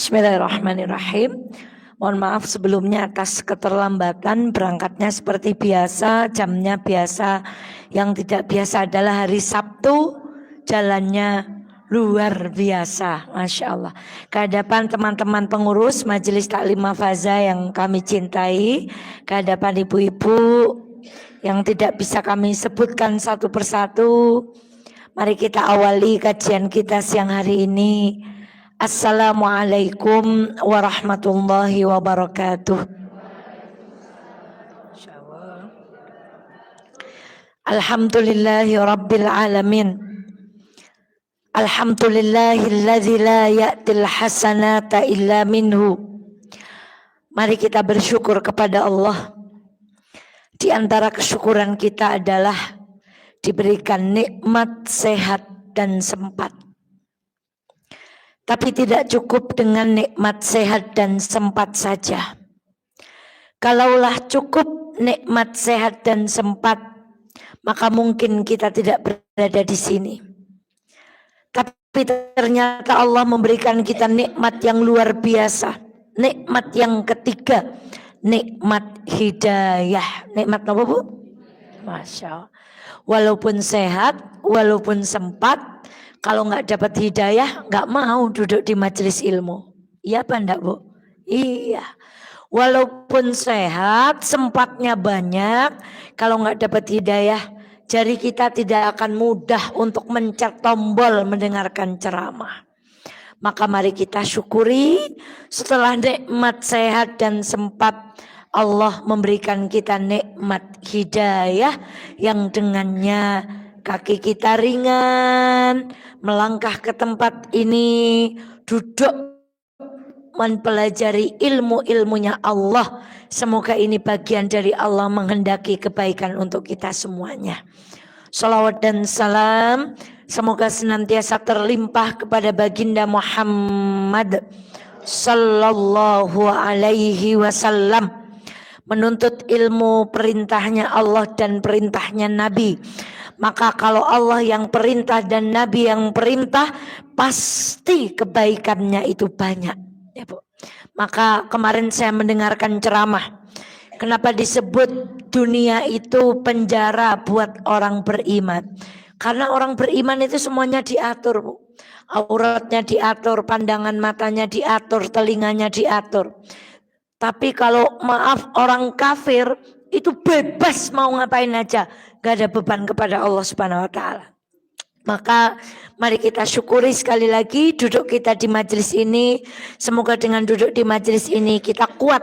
Bismillahirrahmanirrahim. Mohon maaf sebelumnya atas keterlambatan berangkatnya seperti biasa, jamnya biasa. Yang tidak biasa adalah hari Sabtu, jalannya luar biasa, Masya Allah. Kehadapan teman-teman pengurus Majelis Taklim Mafaza yang kami cintai, kehadapan ibu-ibu yang tidak bisa kami sebutkan satu persatu, mari kita awali kajian kita siang hari ini. Assalamualaikum warahmatullahi wabarakatuh. Alhamdulillahi rabbil alamin. Alhamdulillahilladzi la ya'til hasanata illa minhu. Mari kita bersyukur kepada Allah. Di antara kesyukuran kita adalah diberikan nikmat, sehat dan sempat. Tapi tidak cukup dengan nikmat, sehat dan sempat saja. Kalaulah cukup nikmat, sehat dan sempat, maka mungkin kita tidak berada di sini. Tapi ternyata Allah memberikan kita nikmat yang luar biasa. Nikmat yang ketiga, nikmat hidayah. Nikmat apa, Bu? Masya Allah. Walaupun sehat, walaupun sempat, kalau nggak dapat hidayah, nggak mau duduk di majelis ilmu. Iya apa enggak, Bu? Iya. Walaupun sehat, sempatnya banyak, kalau nggak dapat hidayah, jari kita tidak akan mudah untuk mencet tombol mendengarkan ceramah. Maka mari kita syukuri setelah nikmat sehat dan sempat, Allah memberikan kita nikmat hidayah yang dengannya kaki kita ringan, melangkah ke tempat ini, duduk mempelajari ilmu-ilmunya Allah. Semoga ini bagian dari Allah menghendaki kebaikan untuk kita semuanya. Salawat dan salam semoga senantiasa terlimpah kepada baginda Muhammad sallallahu alaihi wasallam. Menuntut ilmu perintahnya Allah dan perintahnya Nabi. Maka kalau Allah yang perintah dan Nabi yang perintah, pasti kebaikannya itu banyak, ya Bu. Maka kemarin saya mendengarkan ceramah. Kenapa disebut dunia itu penjara buat orang beriman? Karena orang beriman itu semuanya diatur, Bu. Auratnya diatur, pandangan matanya diatur, telinganya diatur. Tapi kalau maaf orang kafir itu bebas mau ngapain aja. Gak ada beban kepada Allah Subhanahu wa ta'ala. Maka mari kita syukuri sekali lagi duduk kita di majelis ini. Semoga dengan duduk di majelis ini kita kuat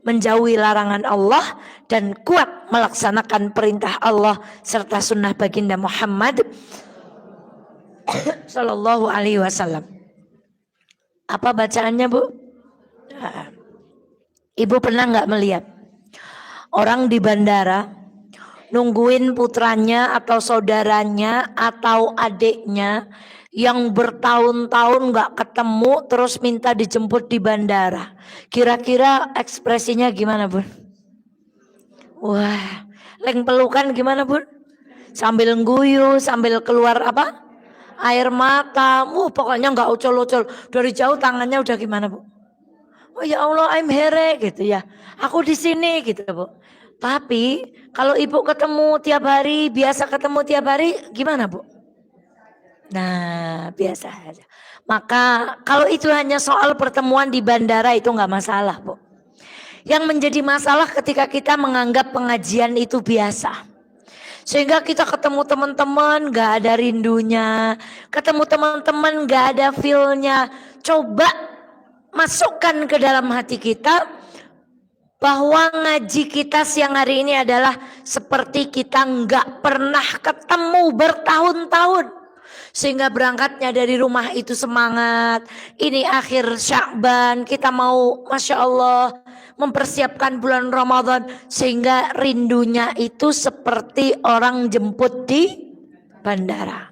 menjauhi larangan Allah dan kuat melaksanakan perintah Allah serta sunnah baginda Muhammad sallallahu alaihi wasallam. Apa bacaannya, Bu? Ibu pernah nggak melihat orang di bandara nungguin putranya atau saudaranya atau adiknya yang bertahun-tahun nggak ketemu terus minta dijemput di bandara? Kira-kira ekspresinya gimana, Bun? Wah, leng pelukan gimana, Bun? Sambil ngguyu, sambil keluar apa? Air mata. Pokoknya nggak ucol-ucol. Dari jauh tangannya udah gimana, Bu? Oh ya Allah, I'm here gitu ya. Aku di sini gitu, Bu. Tapi kalau ibu ketemu tiap hari, biasa ketemu tiap hari, gimana, Bu? Nah, biasa aja. Maka kalau itu hanya soal pertemuan di bandara itu nggak masalah, Bu. Yang menjadi masalah ketika kita menganggap pengajian itu biasa. Sehingga kita ketemu teman-teman nggak ada rindunya, ketemu teman-teman nggak ada feel-nya. Coba masukkan ke dalam hati kita bahwa ngaji kita siang hari ini adalah seperti kita nggak pernah ketemu bertahun-tahun. Sehingga berangkatnya dari rumah itu semangat. Ini akhir Sya'ban, kita mau Masya Allah mempersiapkan bulan Ramadan. Sehingga rindunya itu seperti orang jemput di bandara.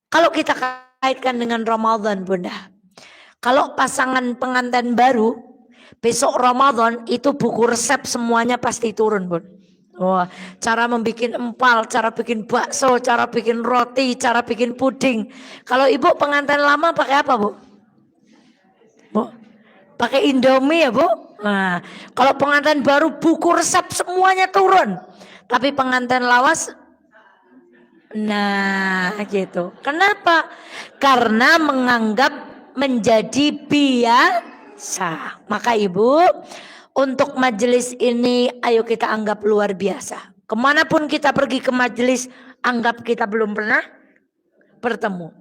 Kalau kita kaitkan dengan Ramadan, Bunda. Kalau pasangan pengantin baru, besok Ramadan itu buku resep semuanya pasti turun, Bun. Wah, cara membuat empal, cara bikin bakso, cara bikin roti, cara bikin puding. Kalau ibu pengantin lama pakai apa, Bu? Bu, Pakai Indomie ya Bu. Nah, kalau pengantin baru buku resep semuanya turun. Tapi pengantin lawas, nah gitu. Kenapa? Karena menganggap menjadi biasa. Maka Ibu, untuk majelis ini ayo kita anggap luar biasa. Kemanapun kita pergi ke majelis, anggap kita belum pernah bertemu.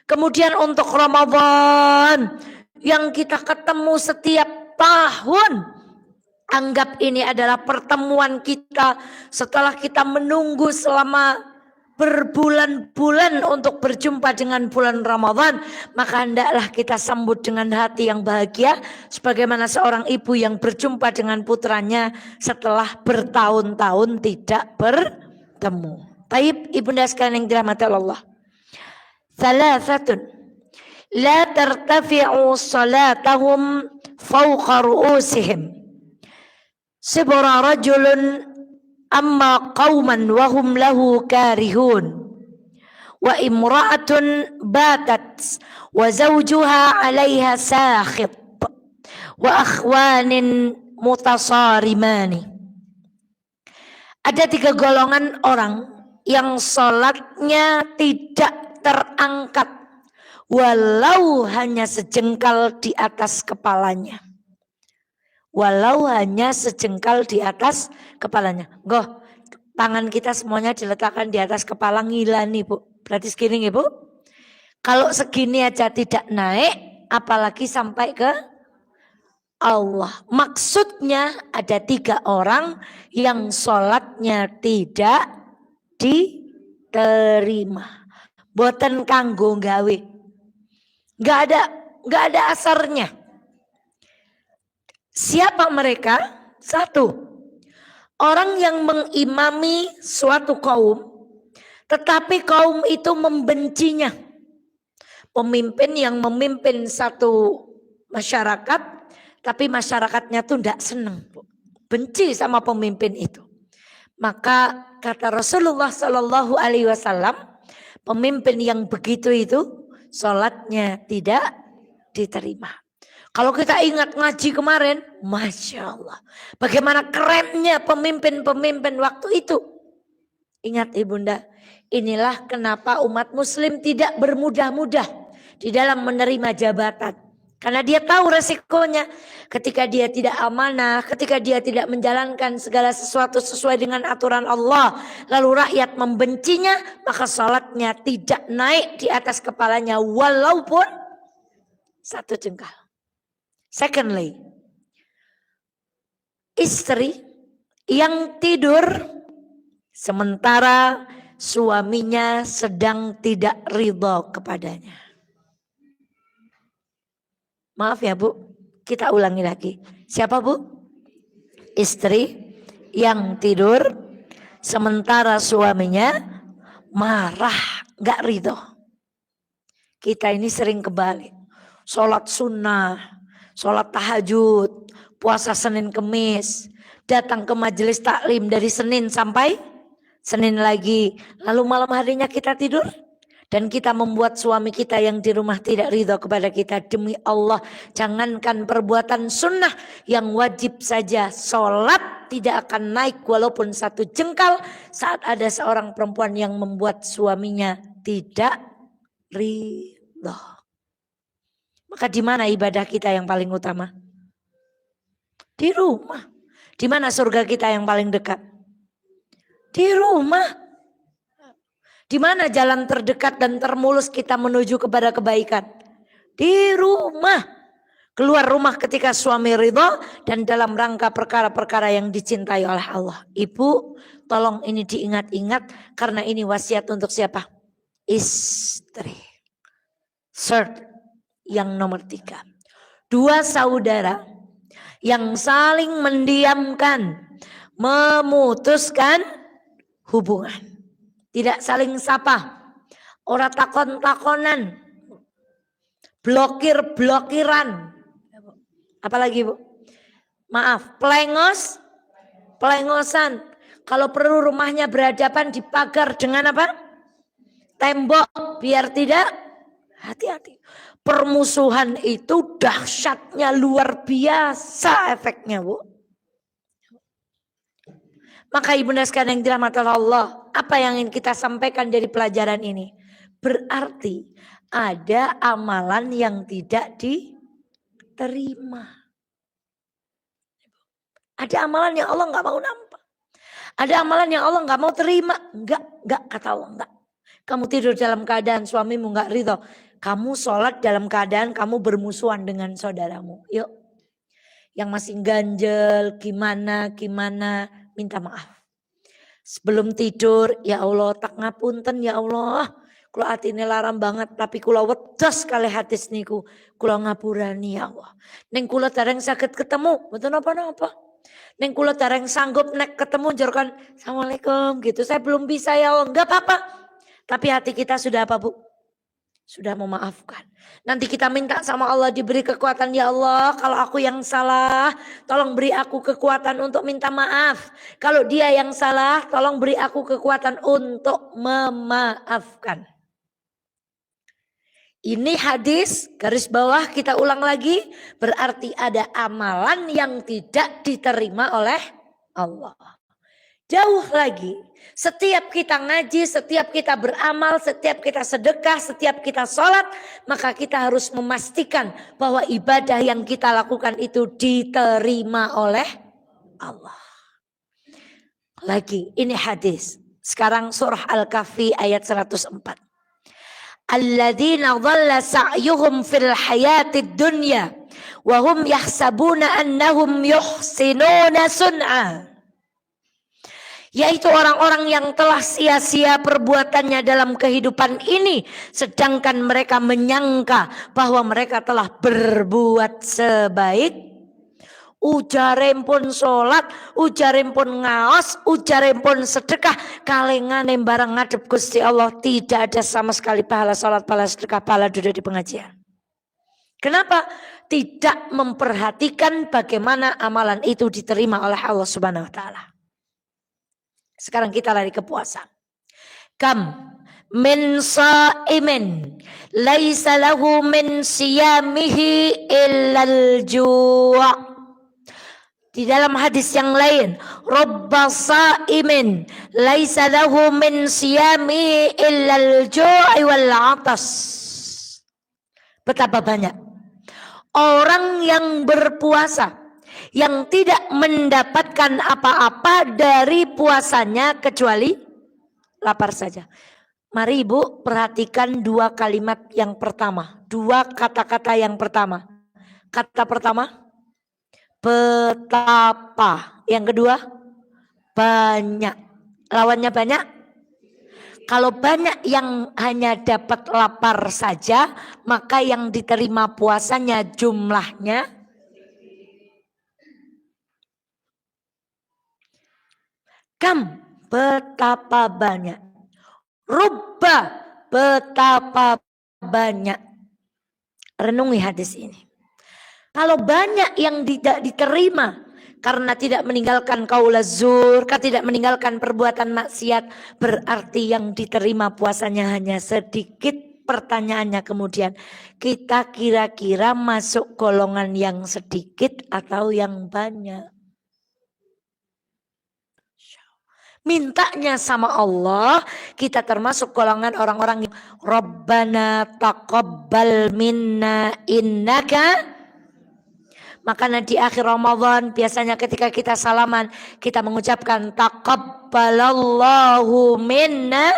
Kemudian untuk Ramadan yang kita ketemu setiap tahun, anggap ini adalah pertemuan kita setelah kita menunggu selama berbulan-bulan untuk berjumpa dengan bulan Ramadan. Maka hendaklah kita sambut dengan hati yang bahagia, sebagaimana seorang ibu yang berjumpa dengan putranya setelah bertahun-tahun tidak bertemu. Taib ibunda sekalian yang dirahmati Allah. Thalathatun la tartafi'u salatahum fawqa ru'usihim. Sibra rajulun amma qauman wa hum lahu karihun. Wa imra'atun batat wa zawjuha 'alayha sakhit. Wa akhwanin mutasarimani. Ada 3 golongan orang yang salatnya tidak terangkat walau hanya sejengkal di atas kepalanya. Walau hanya sejengkal di atas kepalanya. Goh, tangan kita semuanya diletakkan di atas kepala ngilani Bu. Berarti segini Bu. Kalau segini aja tidak naik, apalagi sampai ke Allah. Maksudnya ada 3 orang yang sholatnya tidak diterima. Boten kanggo gawe. Gak ada asarnya. Siapa mereka? 1. Orang yang mengimami suatu kaum, tetapi kaum itu membencinya. Pemimpin yang memimpin satu masyarakat, tapi masyarakatnya tuh tidak senang, benci sama pemimpin itu. Maka kata Rasulullah Shallallahu Alaihi Wasallam, pemimpin yang begitu itu sholatnya tidak diterima. Kalau kita ingat ngaji kemarin, Masya Allah, bagaimana kerennya pemimpin-pemimpin waktu itu. Ingat ibunda, inilah kenapa umat muslim tidak bermudah-mudah di dalam menerima jabatan. Karena dia tahu resikonya ketika dia tidak amanah, ketika dia tidak menjalankan segala sesuatu sesuai dengan aturan Allah. Lalu rakyat membencinya, maka salatnya tidak naik di atas kepalanya walaupun 1 jengkal. Secondly, istri yang tidur sementara suaminya sedang tidak ridho kepadanya. Maaf ya Bu, kita ulangi lagi. Siapa Bu? Istri yang tidur sementara suaminya marah, gak ridho. Kita ini sering kebalik. Sholat sunnah, sholat tahajud, puasa Senin Kemis, datang ke majelis taklim dari Senin sampai Senin lagi. Lalu malam harinya kita tidur. Dan kita membuat suami kita yang di rumah tidak ridho kepada kita. Demi Allah, jangankan perbuatan sunnah yang wajib saja, sholat tidak akan naik walaupun 1 jengkal saat ada seorang perempuan yang membuat suaminya tidak ridho. Maka di mana ibadah kita yang paling utama? Di rumah. Di mana surga kita yang paling dekat? Di rumah. Di mana jalan terdekat dan termulus kita menuju kepada kebaikan? Di rumah. Keluar rumah ketika suami ridho dan dalam rangka perkara-perkara yang dicintai oleh Allah. Ibu, tolong ini diingat-ingat karena ini wasiat untuk siapa? Istri. Third, yang nomor 3. 2 saudara yang saling mendiamkan, memutuskan hubungan. Tidak saling sapa, ora takon-takonan, blokir-blokiran. Apalagi Bu? Maaf, pelengosan. Kalau perlu rumahnya berhadapan dipagar dengan apa? Tembok, biar tidak hati-hati. Permusuhan itu dahsyatnya luar biasa efeknya, Bu. Maka ibunda sekalian yang dirahmati Allah, apa yang ingin kita sampaikan dari pelajaran ini? Berarti ada amalan yang tidak diterima. Ada amalan yang Allah nggak mau nampak. Ada amalan yang Allah nggak mau terima. Enggak kata Allah enggak. Kamu tidur dalam keadaan suamimu nggak ridho. Kamu sholat dalam keadaan kamu bermusuhan dengan saudaramu. Yuk. Yang masih ganjel, gimana, minta maaf. Sebelum tidur, ya Allah, tak ngapunten ya Allah. Kula atine larang banget, tapi kula wedas kali hadis niku. Kula ngapurani ya Allah. Neng kula dereng sakit ketemu, mboten napa-napa. Neng kula dereng sanggup nek ketemu jorkan, Assalamualaikum gitu. Saya belum bisa ya Allah, enggak apa-apa. Tapi hati kita sudah apa, Bu? Sudah memaafkan. Nanti kita minta sama Allah diberi kekuatan. Ya Allah, kalau aku yang salah, tolong beri aku kekuatan untuk minta maaf. Kalau dia yang salah, tolong beri aku kekuatan untuk memaafkan. Ini hadis, garis bawah kita ulang lagi. Berarti ada amalan yang tidak diterima oleh Allah. Jauh lagi, setiap kita ngaji, setiap kita beramal, setiap kita sedekah, setiap kita sholat, maka kita harus memastikan bahwa ibadah yang kita lakukan itu diterima oleh Allah. Lagi, ini hadis. Sekarang surah Al-Kahfi ayat 104. Alladzina dhalla sa'yuhum fil hayatid dunya wa hum yahsabuna annahum yuhsinuna sun'a. Yaitu orang-orang yang telah sia-sia perbuatannya dalam kehidupan ini, sedangkan mereka menyangka bahwa mereka telah berbuat sebaik. Ujarem pun sholat, ujarem pun ngaos, ujarem pun sedekah, kalengane barang ngadep Gusti Allah, tidak ada sama sekali pahala sholat, pahala sedekah, pahala duduk di pengajian. Kenapa? Tidak memperhatikan bagaimana amalan itu diterima oleh Allah Subhanahu wa taala. Sekarang kita lari ke puasa. Kam min sa'imin laisa lahu min siyamihi illal ju'. Di dalam hadis yang lain, robba sa'imin laisa lahu min siyamihi illal ju'i wal 'atas. Betapa banyak orang yang berpuasa yang tidak mendapatkan apa-apa dari puasanya kecuali lapar saja. Mari Ibu perhatikan dua kalimat yang pertama. Dua kata-kata yang pertama. Kata pertama, betapa. Yang kedua, banyak. Lawannya banyak. Kalau banyak yang hanya dapat lapar saja, maka yang diterima puasanya jumlahnya kam, betapa banyak. Rubba, betapa banyak. Renungi hadis ini. Kalau banyak yang tidak diterima karena tidak meninggalkan qaulaz zur, tidak meninggalkan perbuatan maksiat, berarti yang diterima puasanya hanya sedikit. Pertanyaannya kemudian, kita kira-kira masuk golongan yang sedikit atau yang banyak? Mintanya sama Allah, kita termasuk golongan orang-orang yang Rabbana taqabbal minna innaka. Makanya di akhir Ramadan biasanya ketika kita salaman, kita mengucapkan taqabbalallahu minna.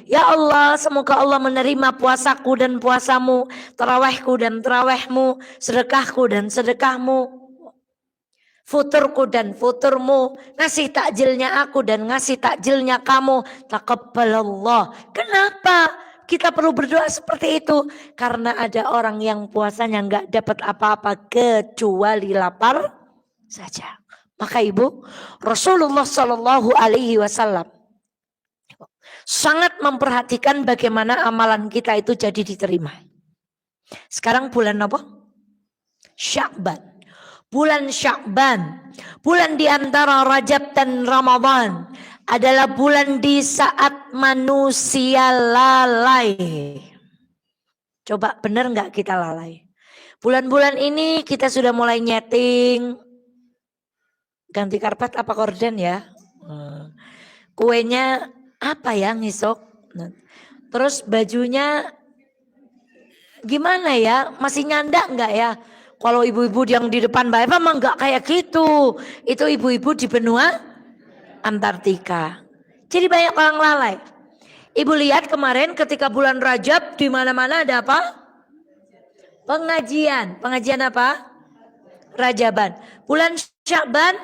Ya Allah, semoga Allah menerima puasaku dan puasamu, tarawihku dan tarawihmu, sedekahku dan sedekahmu, futurku dan futurmu, ngasih takjilnya aku dan ngasih takjilnya kamu. Taqabbalallah. Kenapa kita perlu berdoa seperti itu? Karena ada orang yang puasanya nggak dapat apa-apa kecuali lapar saja. Maka Ibu, Rasulullah Shallallahu Alaihi Wasallam sangat memperhatikan bagaimana amalan kita itu jadi diterima. Sekarang bulan apa? Sya'ban. Bulan Sya'ban, bulan di antara Rajab dan Ramadan, adalah bulan di saat manusia lalai. Coba benar nggak kita lalai? Bulan-bulan ini kita sudah mulai nyeting. Ganti karpet apa korden ya? Kuenya apa ya ngisok? Terus bajunya gimana ya? Masih nyanda nggak ya? Kalau ibu-ibu yang di depan Mbak Eva mah nggak kayak gitu. Itu ibu-ibu di benua Antartika. Jadi banyak orang lalai. Ibu lihat kemarin ketika bulan Rajab di mana-mana ada apa? Pengajian. Pengajian apa? Rajaban. Bulan Sya'ban,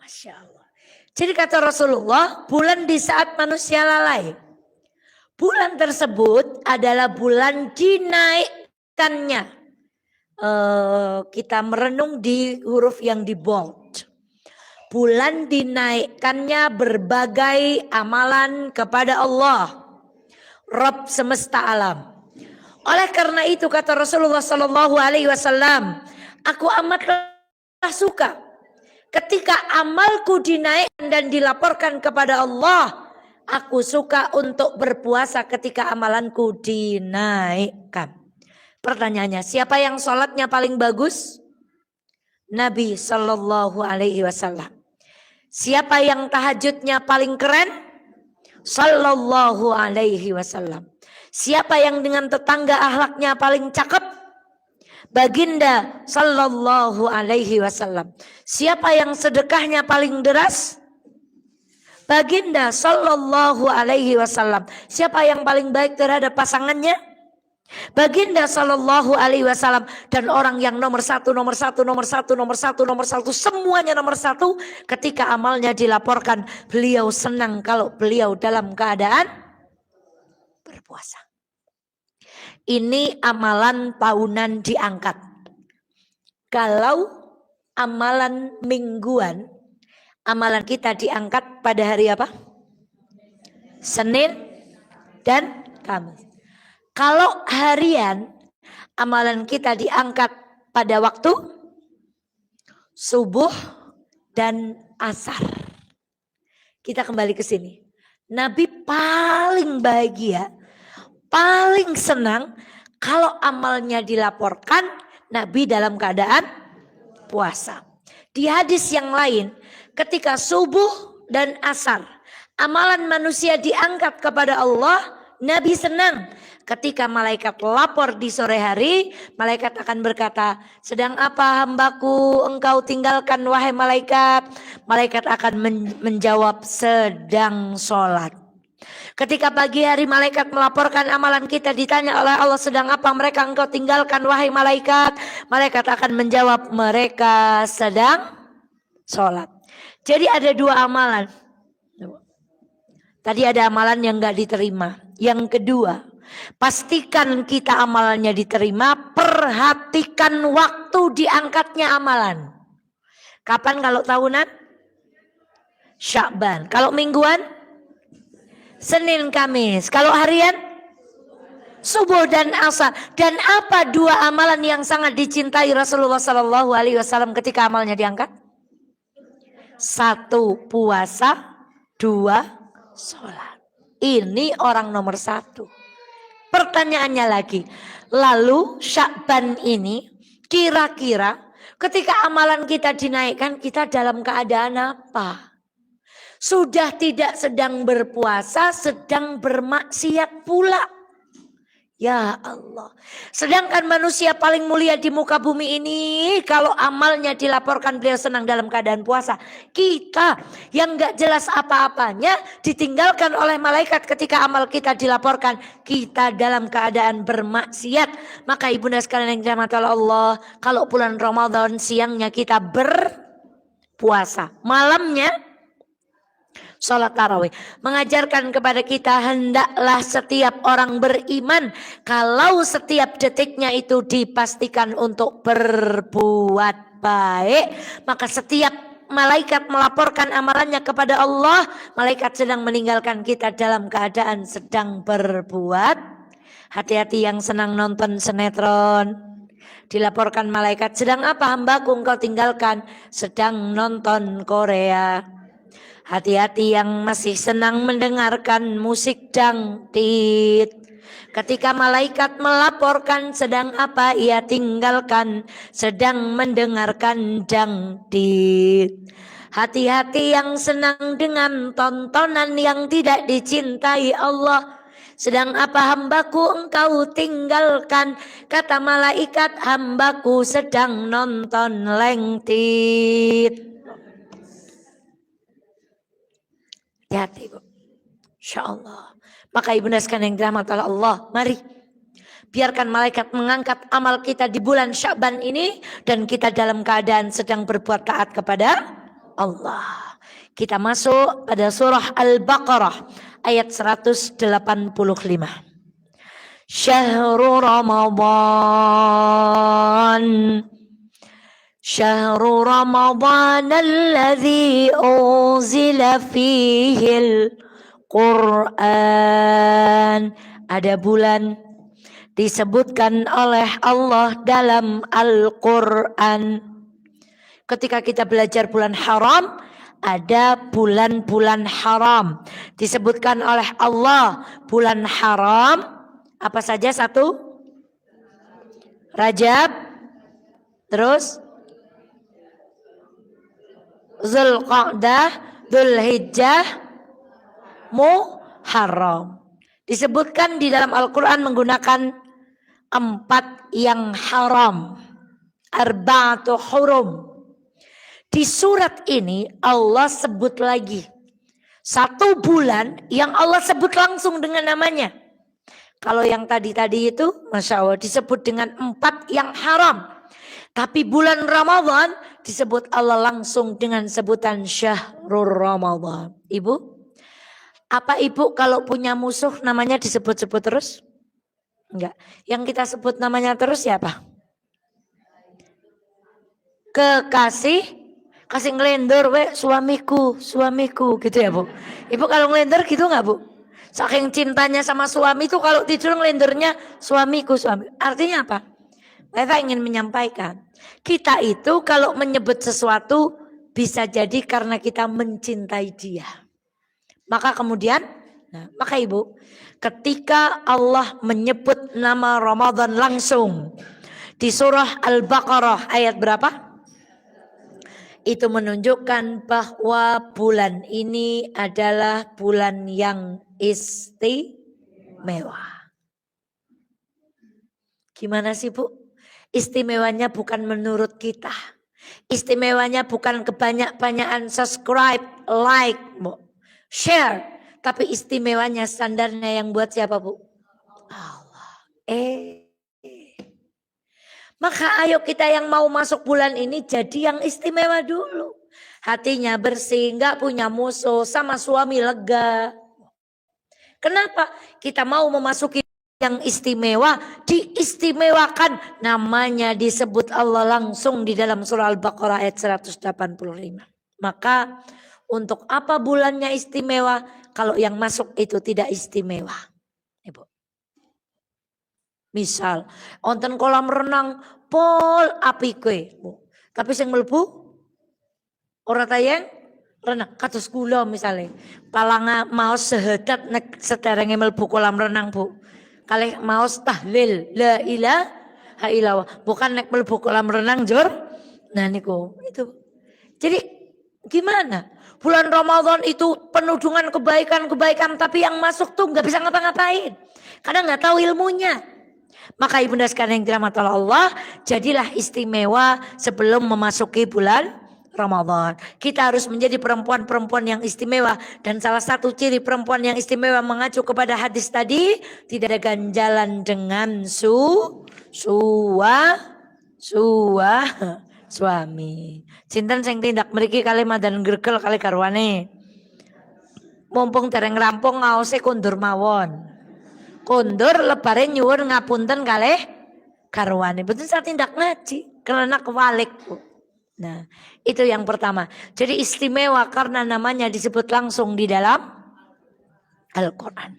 Masya Allah. Jadi kata Rasulullah, bulan di saat manusia lalai. Bulan tersebut adalah bulan dinaikkannya. Kita merenung di huruf yang di bold. Bulan dinaikkannya berbagai amalan kepada Allah, Rabb semesta alam. Oleh karena itu kata Rasulullah Sallallahu Alaihi Wasallam, aku amatlah suka ketika amalku dinaikkan dan dilaporkan kepada Allah. Aku suka untuk berpuasa ketika amalanku dinaikkan. Pertanyaannya, siapa yang sholatnya paling bagus? Nabi Sallallahu Alaihi Wasallam. Siapa yang tahajudnya paling keren? Sallallahu Alaihi Wasallam. Siapa yang dengan tetangga akhlaknya paling cakep? Baginda Sallallahu Alaihi Wasallam. Siapa yang sedekahnya paling deras? Baginda Sallallahu Alaihi Wasallam. Siapa yang paling baik terhadap pasangannya? Baginda Sallallahu Alaihi Wasallam. Dan orang yang nomor satu, semuanya nomor satu. Ketika amalnya dilaporkan, beliau senang kalau beliau dalam keadaan berpuasa. Ini amalan tahunan diangkat. Kalau amalan mingguan, amalan kita diangkat pada hari apa? Senin dan Kamis. Kalau harian, amalan kita diangkat pada waktu subuh dan asar. Kita kembali ke sini. Nabi paling bahagia, paling senang kalau amalnya dilaporkan Nabi dalam keadaan puasa. Di hadis yang lain, ketika subuh dan asar, amalan manusia diangkat kepada Allah, Nabi senang. Ketika malaikat lapor di sore hari, malaikat akan berkata, sedang apa hambaku engkau tinggalkan wahai malaikat? Malaikat akan menjawab, sedang sholat. Ketika pagi hari malaikat melaporkan amalan kita, ditanya oleh Allah, sedang apa mereka engkau tinggalkan wahai malaikat? Malaikat akan menjawab, mereka sedang sholat. Jadi ada dua amalan. Tadi ada amalan yang gak diterima. Yang kedua, pastikan kita amalannya diterima. Perhatikan waktu diangkatnya amalan. Kapan kalau tahunan? Sya'ban. Kalau mingguan? Senin Kamis. Kalau harian? Subuh dan asar. Dan apa dua amalan yang sangat dicintai Rasulullah Sallallahu Alaihi Wasallam ketika amalnya diangkat? Satu, puasa. Dua, sholat. Ini orang nomor satu. Pertanyaannya lagi, lalu Sya'ban ini kira-kira ketika amalan kita dinaikkan, kita dalam keadaan apa? Sudah tidak sedang berpuasa, sedang bermaksiat pula. Ya Allah. Sedangkan manusia paling mulia di muka bumi ini, kalau amalnya dilaporkan beliau senang dalam keadaan puasa. Kita yang gak jelas apa-apanya ditinggalkan oleh malaikat ketika amal kita dilaporkan. Kita dalam keadaan bermaksiat. Maka ibunda sekalian yang dirahmati oleh Allah, kalau bulan Ramadan siangnya kita berpuasa, malamnya sholat tarawih, mengajarkan kepada kita hendaklah setiap orang beriman kalau setiap detiknya itu dipastikan untuk berbuat baik, maka setiap malaikat melaporkan amalannya kepada Allah, malaikat sedang meninggalkan kita dalam keadaan sedang berbuat. Hati-hati yang senang nonton sinetron, dilaporkan malaikat, sedang apa hambaku engkau tinggalkan? Sedang nonton Korea. Hati-hati yang masih senang mendengarkan musik dangdut, Ketika malaikat melaporkan sedang apa ia tinggalkan, sedang mendengarkan dangdut. Hati-hati yang senang dengan tontonan yang tidak dicintai Allah. Sedang apa hambaku engkau tinggalkan? Kata malaikat, hambaku sedang nonton lengtit. Hati-hati Bu, insyaallah. Maka ibunda sekalian yang dirahmati oleh Allah, mari biarkan malaikat mengangkat amal kita di bulan Sya'ban ini dan kita dalam keadaan sedang berbuat taat kepada Allah. Kita masuk pada surah Al-Baqarah ayat 185. Syahrul Ramadan alladzi unzila fihil Quran. Ada bulan disebutkan oleh Allah dalam Al-Quran. Ketika kita belajar bulan haram, ada bulan-bulan haram disebutkan oleh Allah. Bulan haram apa saja? Satu, Rajab, terus Zulqa'dah, Dzulhijjah, Muharram. Disebutkan di dalam Al-Quran menggunakan 4 yang haram. Arba'atu hurum. Di surat ini Allah sebut lagi 1 bulan yang Allah sebut langsung dengan namanya. Kalau yang tadi-tadi itu Masya Allah disebut dengan 4 yang haram. Tapi bulan Ramadan disebut Allah langsung dengan sebutan Syahrul Ramadan. Ibu, apa ibu kalau punya musuh namanya disebut-sebut terus? Enggak. Yang kita sebut namanya terus siapa? Kekasih. Kasih ngelendor, suamiku gitu ya Bu. Ibu kalau ngelendor gitu nggak Bu? Saking cintanya sama suami itu kalau tidur ngelendornya suamiku. Artinya apa? Saya ingin menyampaikan, kita itu kalau menyebut sesuatu bisa jadi karena kita mencintai dia. Maka kemudian, maka Ibu, ketika Allah menyebut nama Ramadan langsung di surah Al-Baqarah ayat berapa? Itu menunjukkan bahwa bulan ini adalah bulan yang istimewa. Gimana sih Bu? Istimewanya bukan menurut kita. Istimewanya bukan kebanyak-banyakan subscribe, like, share. Tapi istimewanya standarnya yang buat siapa Bu? Allah. Maka ayo kita yang mau masuk bulan ini jadi yang istimewa dulu. Hatinya bersih, gak punya musuh, sama suami lega. Kenapa? Kita mau memasuki yang istimewa, diistimewakan. Namanya disebut Allah langsung di dalam surah Al-Baqarah ayat 185. Maka untuk apa bulannya istimewa kalau yang masuk itu tidak istimewa? Ibu. Misal, wonten kolam renang pol api kue, tapi sing mlebu ora tayang renang. Kados kula misalnya, palanga maos sehadat nek sederenge mlebu kolam renang Bu. Kalih maos tahlil la ilaha illallah, bukan nek mlebu kolam renang jur. Nah niku itu. Jadi gimana? Bulan Ramadan itu penuh dengan kebaikan-kebaikan, tapi yang masuk tuh nggak bisa ngapa-ngapain. Karena nggak tahu ilmunya. Maka ibunda sekalian yang dirahmati Allah, jadilah istimewa sebelum memasuki bulan Ramadan. Kita harus menjadi perempuan-perempuan yang istimewa. Dan salah satu ciri perempuan yang istimewa mengacu kepada hadis tadi, tidak ada ganjalan dengan suami. Sinten sing tindak mriki kali madan gregel kali garwane. Mumpung dereng rampung ngaose kondur mawon. Kondur lebare nyuwun ngapunten kalih garwane. Betul saya tindak ngaji karena kewalik Bu. Nah itu yang pertama. Jadi istimewa karena namanya disebut langsung di dalam Al-Quran.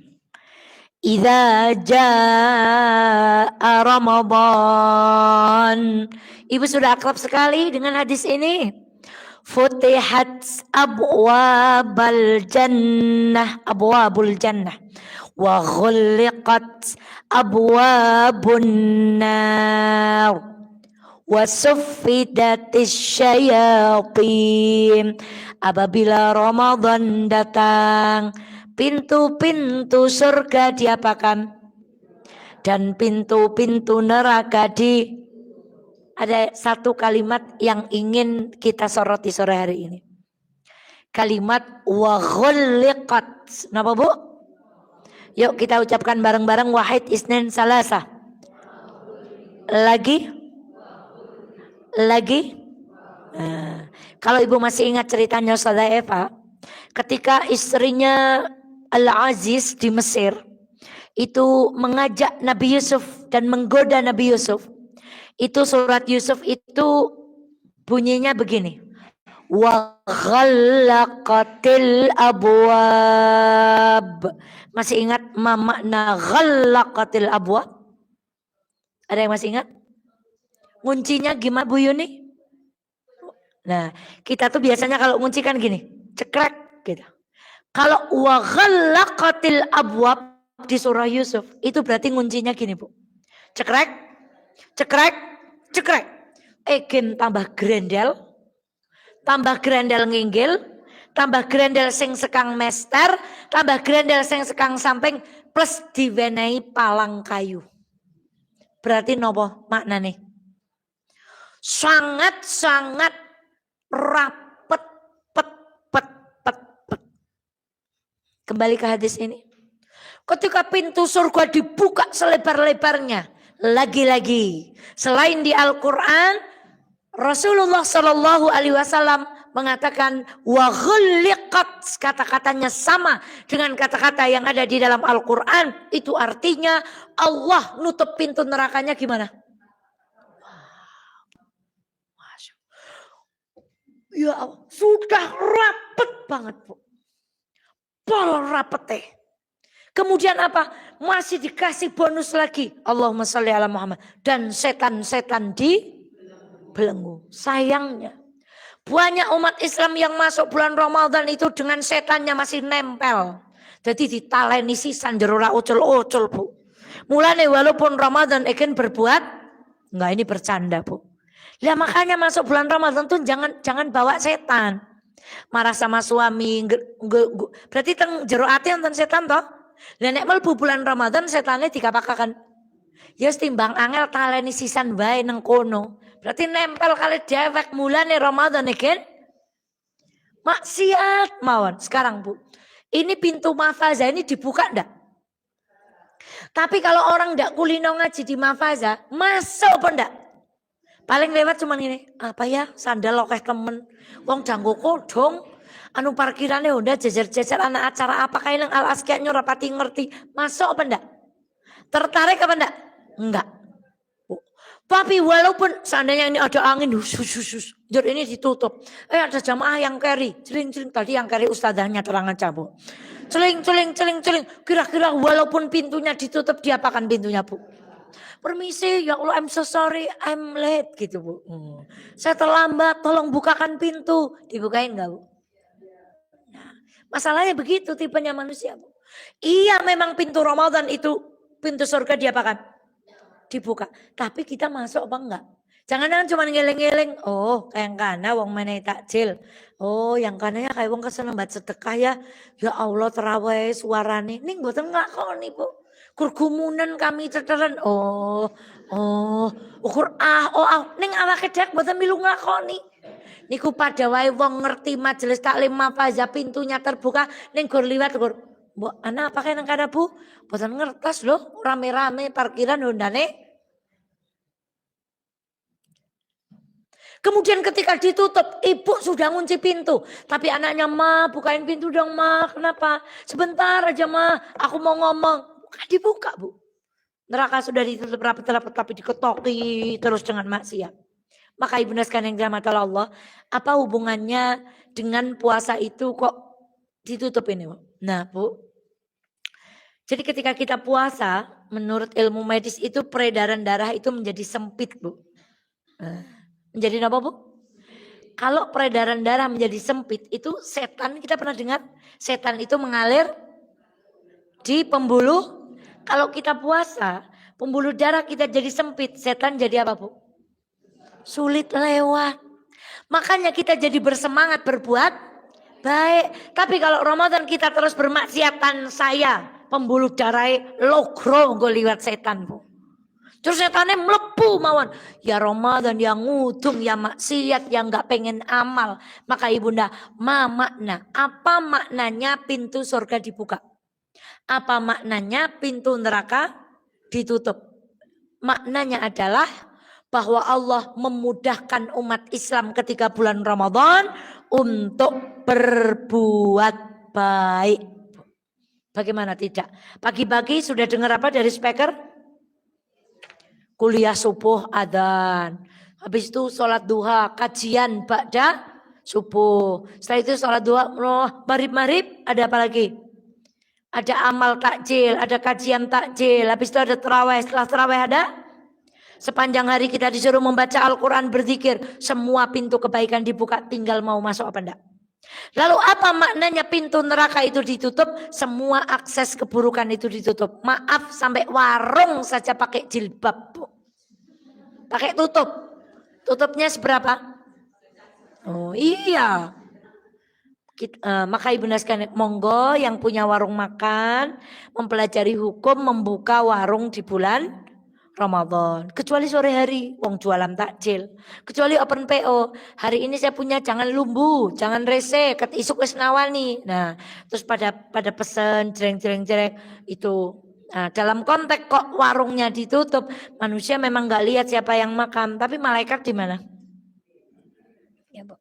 Idza jaa Ramadan. Ibu sudah akrab sekali dengan hadis ini. Futihat abwabul jannah. wa ghulliqat abwabun nar wa suffidatis syayatin. Apabila Ramadan datang, pintu-pintu surga diapakan dan pintu-pintu neraka di. Ada satu kalimat yang ingin kita soroti sore hari ini. Kalimat wa ghulliqat. Napa Bu? Yuk kita ucapkan bareng-bareng wahid isnin salasa. Lagi? Nah, kalau Ibu masih ingat ceritanya Ustazah Eva, ketika istrinya Al-Aziz di Mesir itu mengajak Nabi Yusuf dan menggoda Nabi Yusuf. Itu surat Yusuf itu bunyinya begini. Wa ghallaqatil abwab. Masih ingat makna ghallaqatil abwab? Ada yang masih ingat? Kuncinya gimana Bu Yuni? Nah, kita tuh biasanya kalau ngunci kan gini, cekrek gitu. Kalau wa ghallaqatil abwab di surah Yusuf, itu berarti kuncinya gini Bu. Cekrek, cekrek, cekrek. Egen tambah grendel nginggil, tambah grendel sing sekang mester, tambah grendel sing sekang samping, plus diwenehi palang kayu. Berarti nopo maknane? Sangat-sangat rapet, pet. Kembali ke hadis ini. Ketika pintu surga dibuka selebar-lebarnya, lagi-lagi selain di Al-Quran, Rasulullah Shallallahu Alaihi Wasallam mengatakan wa ghulliqat, kata-katanya sama dengan kata-kata yang ada di dalam Al-Quran. Itu artinya Allah nutup pintu nerakanya gimana? Ya Allah, sudah rapet banget Bu. Pol rapet teh. Kemudian apa? Masih dikasih bonus lagi. Allahumma sholli ala Muhammad. Dan setan-setan di belenggu. Sayangnya banyak umat Islam yang masuk bulan Ramadan itu dengan setannya masih nempel. Jadi ditaleni sisan jero ora ucul-ucul Bu. Mulane walaupun Ramadan akan berbuat, enggak, ini bercanda Bu. Lah makanya masuk bulan Ramadan tuh jangan bawa setan. Marah sama suami, berarti teng jero ati wonten setan toh. Lah nek mlebu bulan Ramadan setane dikapakaken. Ya timbang angel taleni sisan wae nang kono. Berarti nempel kali dewek mulane Ramadan kan? Maksiat mawon. Sekarang Bu, ini pintu mafazah ini dibuka ndak? Tapi kalau orang ndak kulino ngaji di mafazah, masuk apa ndak? Paling lewat cuman ini, apa ya sandal lokeh temen, wong janggo kodong, anu parkirannya udah jejer-jejer anak acara apa kayak yang al-askianya rapati ngerti, masuk apa ndak? Tertarik apa ndak? Enggak. Tapi walaupun seandainya ini ada angin, jur ini ditutup. Ada jamaah yang carry, celing-celing tadi yang carry ustazahnya terangan cabut. Celing. Kira-kira walaupun pintunya ditutup, diapakan pintunya Bu? Permisi, ya Allah, I'm so sorry, I'm late gitu Bu. Saya terlambat, tolong bukakan pintu. Dibukain enggak Bu? Nah, masalahnya begitu tipenya manusia Bu. Iya memang pintu Ramadan itu, pintu surga diapakan? Dibuka. Tapi kita masuk apa enggak? Jangan-jangan cuma ngeleng-ngeleng. Oh, kayak kana wong menehi takjil. Oh, yang kana ya kayak wong keseneng sedekah ya. Ya Allah terawih suarane. Ning mboten nglakoni, Bu. Kurgumunan kami ceteren. Ukur ning awake dhewe mboten milu nglakoni. Niku pada wae wong ngerti majelis taklim mafazah pintunya terbuka ning gur liwat gur. Mbok ana apa kae nang kana Bu? Boten ngertos loh, rame-rame parkiran hondane. Kemudian ketika ditutup, ibu sudah ngunci pintu. Tapi anaknya, Ma, bukain pintu dong, Ma. Kenapa? Sebentar aja, Ma. Aku mau ngomong. Bukan dibuka, Bu. Neraka sudah ditutup rapat-rapat tapi diketoki terus dengan maksiat. Maka Ibunda sekalian yang dirahmati Allah, apa hubungannya dengan puasa itu kok ditutup ini, Bu? Nah, Bu. Jadi ketika kita puasa, menurut ilmu medis itu peredaran darah itu menjadi sempit, Bu. Menjadi apa, Bu? Kalau peredaran darah menjadi sempit, itu setan, kita pernah dengar, setan itu mengalir Di pembuluh. Kalau kita puasa, pembuluh darah kita jadi sempit, setan jadi apa, Bu? Sulit lewat. Makanya kita jadi bersemangat berbuat baik. Tapi kalau Ramadan kita terus bermaksiatan, saya pembuluh darah logro liwat setan, Bu. Terus setannya melepuh mawon. Ya Ramadan yang ngudung, ya maksiat, yang nggak pengen amal. Maka ibunda, makna. Apa maknanya pintu surga dibuka? Apa maknanya pintu neraka ditutup? Maknanya adalah bahwa Allah memudahkan umat Islam ketika bulan Ramadan untuk berbuat baik. Bagaimana tidak? Pagi-pagi sudah dengar apa dari speaker? Kuliah subuh adzan. Habis itu sholat duha, kajian ba'da subuh. Setelah itu sholat duha, marib ada apa lagi? Ada amal takjil, ada kajian takjil. Habis itu ada terawih. Setelah terawih ada? Sepanjang hari kita disuruh membaca Al-Quran, berzikir. Semua pintu kebaikan dibuka, tinggal mau masuk apa enggak. Lalu apa maknanya pintu neraka itu ditutup? Semua akses keburukan itu ditutup. Maaf, sampai warung saja pakai jilbab, Bu. Pakai tutup. Tutupnya seberapa? Oh iya. Maka ibu sekalian, monggo yang punya warung makan, mempelajari hukum membuka warung di bulan Ramadan. Kecuali sore hari, wong jualan takjil. Kecuali open PO. Hari ini saya punya, jangan lumbu, jangan rese, ket isuk wis nawani. Nah, terus pada pesen jereng itu. Nah, dalam konteks kok warungnya ditutup, manusia memang nggak lihat siapa yang makan, tapi malaikat di mana? Ya, Bu.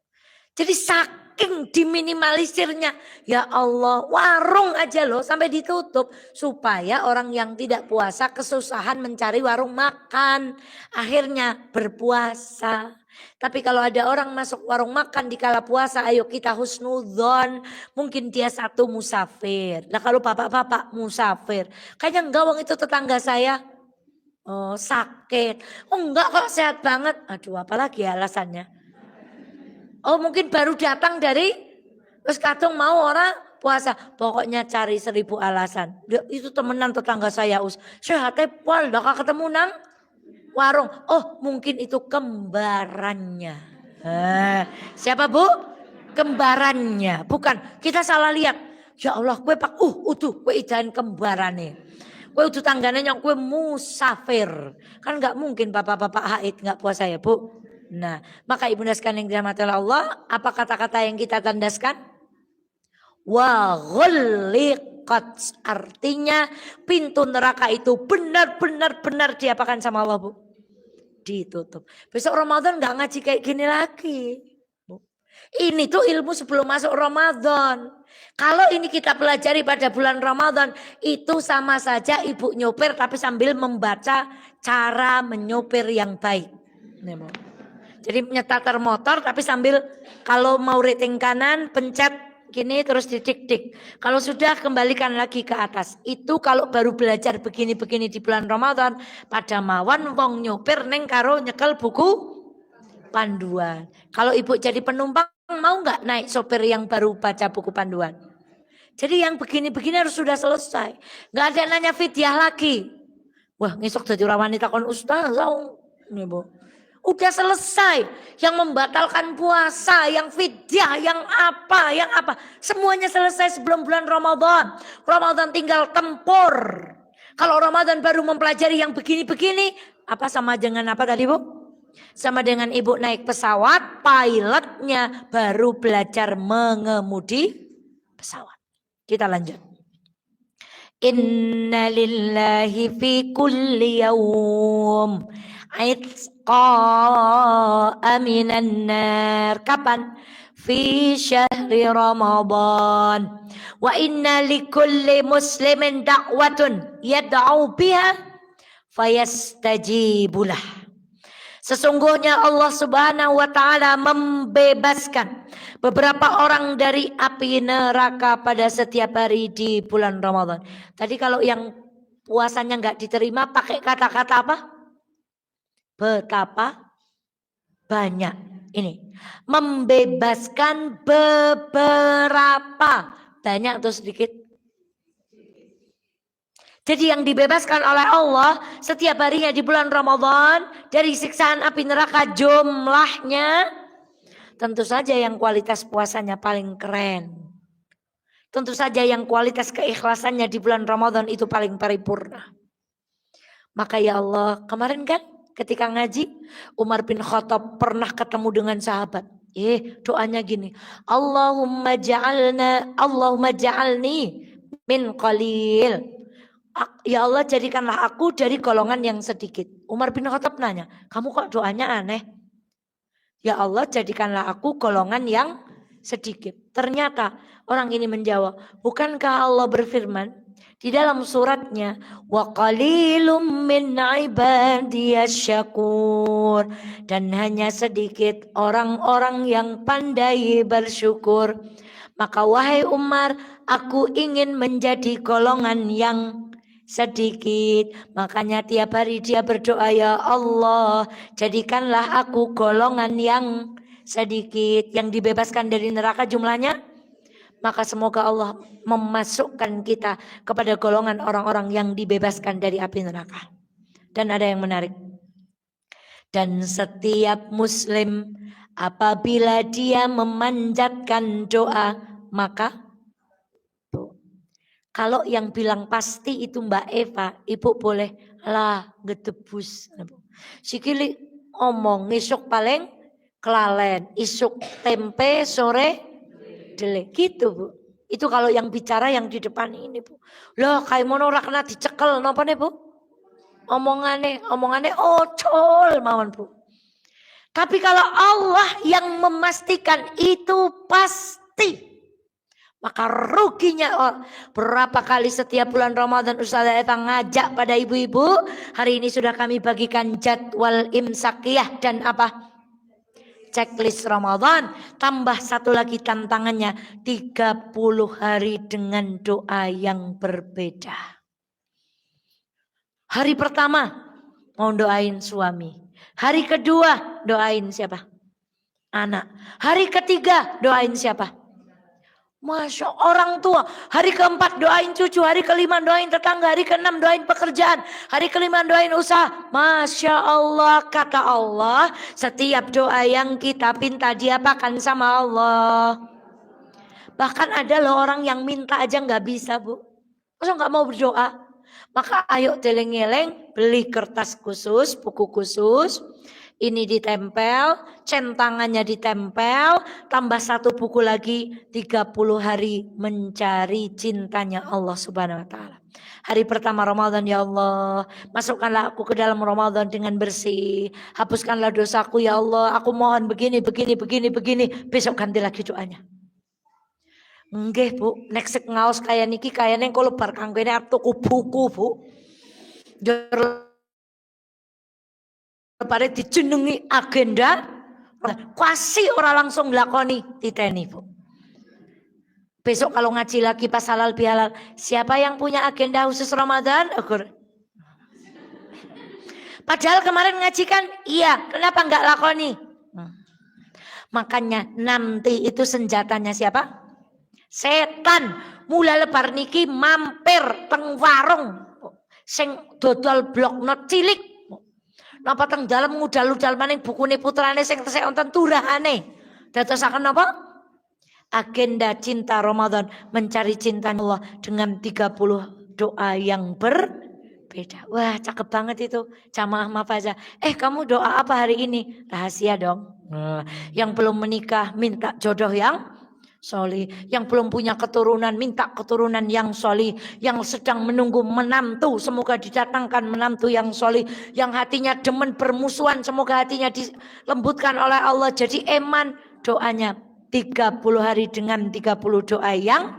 Jadi saking diminimalisirnya, ya Allah, warung aja loh sampai ditutup supaya orang yang tidak puasa kesusahan mencari warung makan, akhirnya berpuasa. Tapi kalau ada orang masuk warung makan di kala puasa, ayo kita husnudzon, mungkin dia satu musafir. Nah kalau bapak-bapak musafir, kayaknya gawang itu tetangga saya, oh sakit, oh enggak kok sehat banget, aduh apalagi alasannya. Oh mungkin baru datang dari terus kadang mau orang puasa. Pokoknya cari 1000 alasan. Itu temenan tetangga saya sehatnya pol dah ketemu nang warung. Oh mungkin itu kembarannya. Siapa Bu? Kembarannya. Bukan kita salah lihat. Ya Allah kue pak utuh kue idan kembarane. Kue utuh tanggane yang kue musafir. Kan nggak mungkin bapak-bapak haid nggak puasa ya Bu. Nah, maka ibunda sekalian yang dirahmati Allah, apa kata-kata yang kita tandaskan? Wa ghulliqat, artinya pintu neraka itu benar diapakan sama Allah, Bu? Ditutup. Besok Ramadan enggak ngaji kayak gini lagi. Bu. Ini tuh ilmu sebelum masuk Ramadan. Kalau ini kita pelajari pada bulan Ramadan, itu sama saja ibu nyopir tapi sambil membaca cara menyopir yang baik. Nih, Bu. Jadi nyetar motor tapi sambil kalau mau rating kanan pencet gini terus didik-dik. Kalau sudah kembalikan lagi ke atas. Itu kalau baru belajar begini-begini di bulan Ramadan, pada mawan wong nyopir neng karo nyekel buku panduan. Kalau ibu jadi penumpang mau nggak naik sopir yang baru baca buku panduan? Jadi yang begini-begini harus sudah selesai. Nggak ada nanya fidyah lagi. Wah ngisok jadi wanita kon ustaz, nih Bu. Udah selesai. Yang membatalkan puasa, yang fidyah, yang apa. Semuanya selesai sebelum bulan Ramadan. Ramadan tinggal tempur. Kalau Ramadan baru mempelajari yang begini-begini, apa sama dengan apa tadi Bu? Sama dengan ibu naik pesawat, pilotnya baru belajar mengemudi pesawat. Kita lanjut. Inna lillahi fi kulli yawm itqa minan nar. Kapan? Fi syahri Ramadan. Wa inna likulli muslimin da'watun yad'u biha fayastajibulah. Sesungguhnya Allah Subhanahu wa taala membebaskan beberapa orang dari api neraka pada setiap hari di bulan Ramadan. Tadi kalau yang puasanya enggak diterima pakai kata-kata apa? Betapa banyak. Ini membebaskan beberapa, banyak atau sedikit? Jadi yang dibebaskan oleh Allah setiap harinya di bulan Ramadan dari siksaan api neraka jumlahnya, tentu saja yang kualitas puasanya paling keren. Tentu saja yang kualitas keikhlasannya di bulan Ramadan itu paling paripurna. Maka ya Allah, kemarin kan ketika ngaji, Umar bin Khattab pernah ketemu dengan sahabat. Doanya gini, Allahumma ja'alni min qalil. Ya Allah, jadikanlah aku dari golongan yang sedikit. Umar bin Khattab nanya, kamu kok doanya aneh? Ya Allah, jadikanlah aku golongan yang sedikit. Ternyata orang ini menjawab, bukankah Allah berfirman di dalam suratnya, wa qalilum min ibadiyas syakur, dan hanya sedikit orang-orang yang pandai bersyukur. Maka wahai Umar, aku ingin menjadi golongan yang sedikit. Makanya tiap hari dia berdoa, ya Allah, jadikanlah aku golongan yang sedikit, yang dibebaskan dari neraka jumlahnya. Maka semoga Allah memasukkan kita kepada golongan orang-orang yang dibebaskan dari api neraka. Dan ada yang menarik. Dan setiap muslim apabila dia memanjatkan doa, maka kalau yang bilang pasti itu Mbak Eva, ibu boleh lah gedebus. Sikili omong isuk paling kelalen, isuk tempe sore dele gitu Bu. Itu kalau yang bicara yang di depan ini Bu. Loh kayak mono ora kena dicekel napa nih Bu? Omongane ocol mawon Bu. Tapi kalau Allah yang memastikan itu pasti, maka ruginya berapa kali setiap bulan Ramadan Ustazah Eva ngajak pada ibu-ibu. Hari ini sudah kami bagikan jadwal imsakiyah dan apa? Checklist Ramadan. Tambah satu lagi tantangannya, 30 hari dengan doa yang berbeda. Hari pertama mau doain suami. Hari kedua doain siapa? Anak. Hari ketiga doain siapa? Masya orang tua. Hari keempat doain cucu. Hari kelima doain tetangga. Hari keenam doain pekerjaan. Hari kelima doain usaha. Masya Allah, kata Allah, setiap doa yang kita pinta diapakan sama Allah. Bahkan ada loh orang yang minta aja gak bisa Bu. Masa gak mau berdoa? Maka ayo deleng-eleng beli kertas khusus, buku khusus. Ini ditempel, centangannya ditempel, tambah satu buku lagi, 30 hari mencari cintanya Allah Subhanahu wa taala. Hari pertama Ramadan, ya Allah, masukkanlah aku ke dalam Ramadan dengan bersih. Hapuskanlah dosaku ya Allah, aku mohon begini. Besok ganti lagi doanya. Nggih Bu, next ngaos kaya niki kayane engko lebar kanggene arep tuku buku Bu. Lepare dijenengi agenda, kuasi ora langsung lakoni titeni Bu. Besok kalau ngaji lagi pas halal bihalal, siapa yang punya agenda khusus Ramadan? Padahal kemarin ngaji kan, iya, kenapa enggak lakoni? Makanya nanti itu senjatanya siapa? Setan. Mula lebar niki mampir teng warung sing dodol bloknot cilik. Napa teng dalem ngudal-udal maning bukune putrane sing tesih wonten turahane. Dadosaken napa? Agenda cinta Ramadan, mencari cinta Allah dengan 30 doa yang berbeda. Wah, cakep banget itu. Jamaah Mafaza. Kamu doa apa hari ini? Rahasia dong. Yang belum menikah minta jodoh yang solih, yang belum punya keturunan minta keturunan yang solih, yang sedang menunggu menantu semoga didatangkan menantu yang solih, yang hatinya demen bermusuhan semoga hatinya dilembutkan oleh Allah jadi eman. Doanya 30 hari dengan 30 doa yang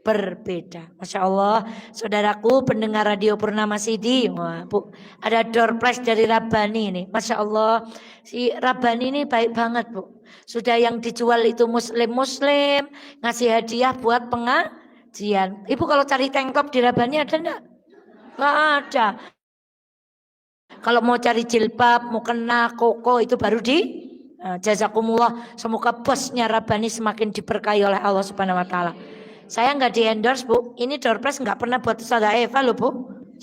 berbeda. Masya Allah, saudaraku pendengar radio Purnama Sidi, wah Bu, ada door prize dari Rabbani ini. Masya Allah, si Rabbani ini baik banget Bu. Sudah yang dijual itu muslim-muslim, ngasih hadiah buat pengajian. Ibu kalau cari tank top di Rabbani ada enggak? Enggak ada. Kalau mau cari jilbab, mau kena koko itu baru di jazakumullah. Semoga bosnya Rabbani semakin diberkahi oleh Allah Subhanahu wa taala. Saya enggak di endorse Bu. Ini door prize enggak pernah buat Ustazah Eva loh Bu.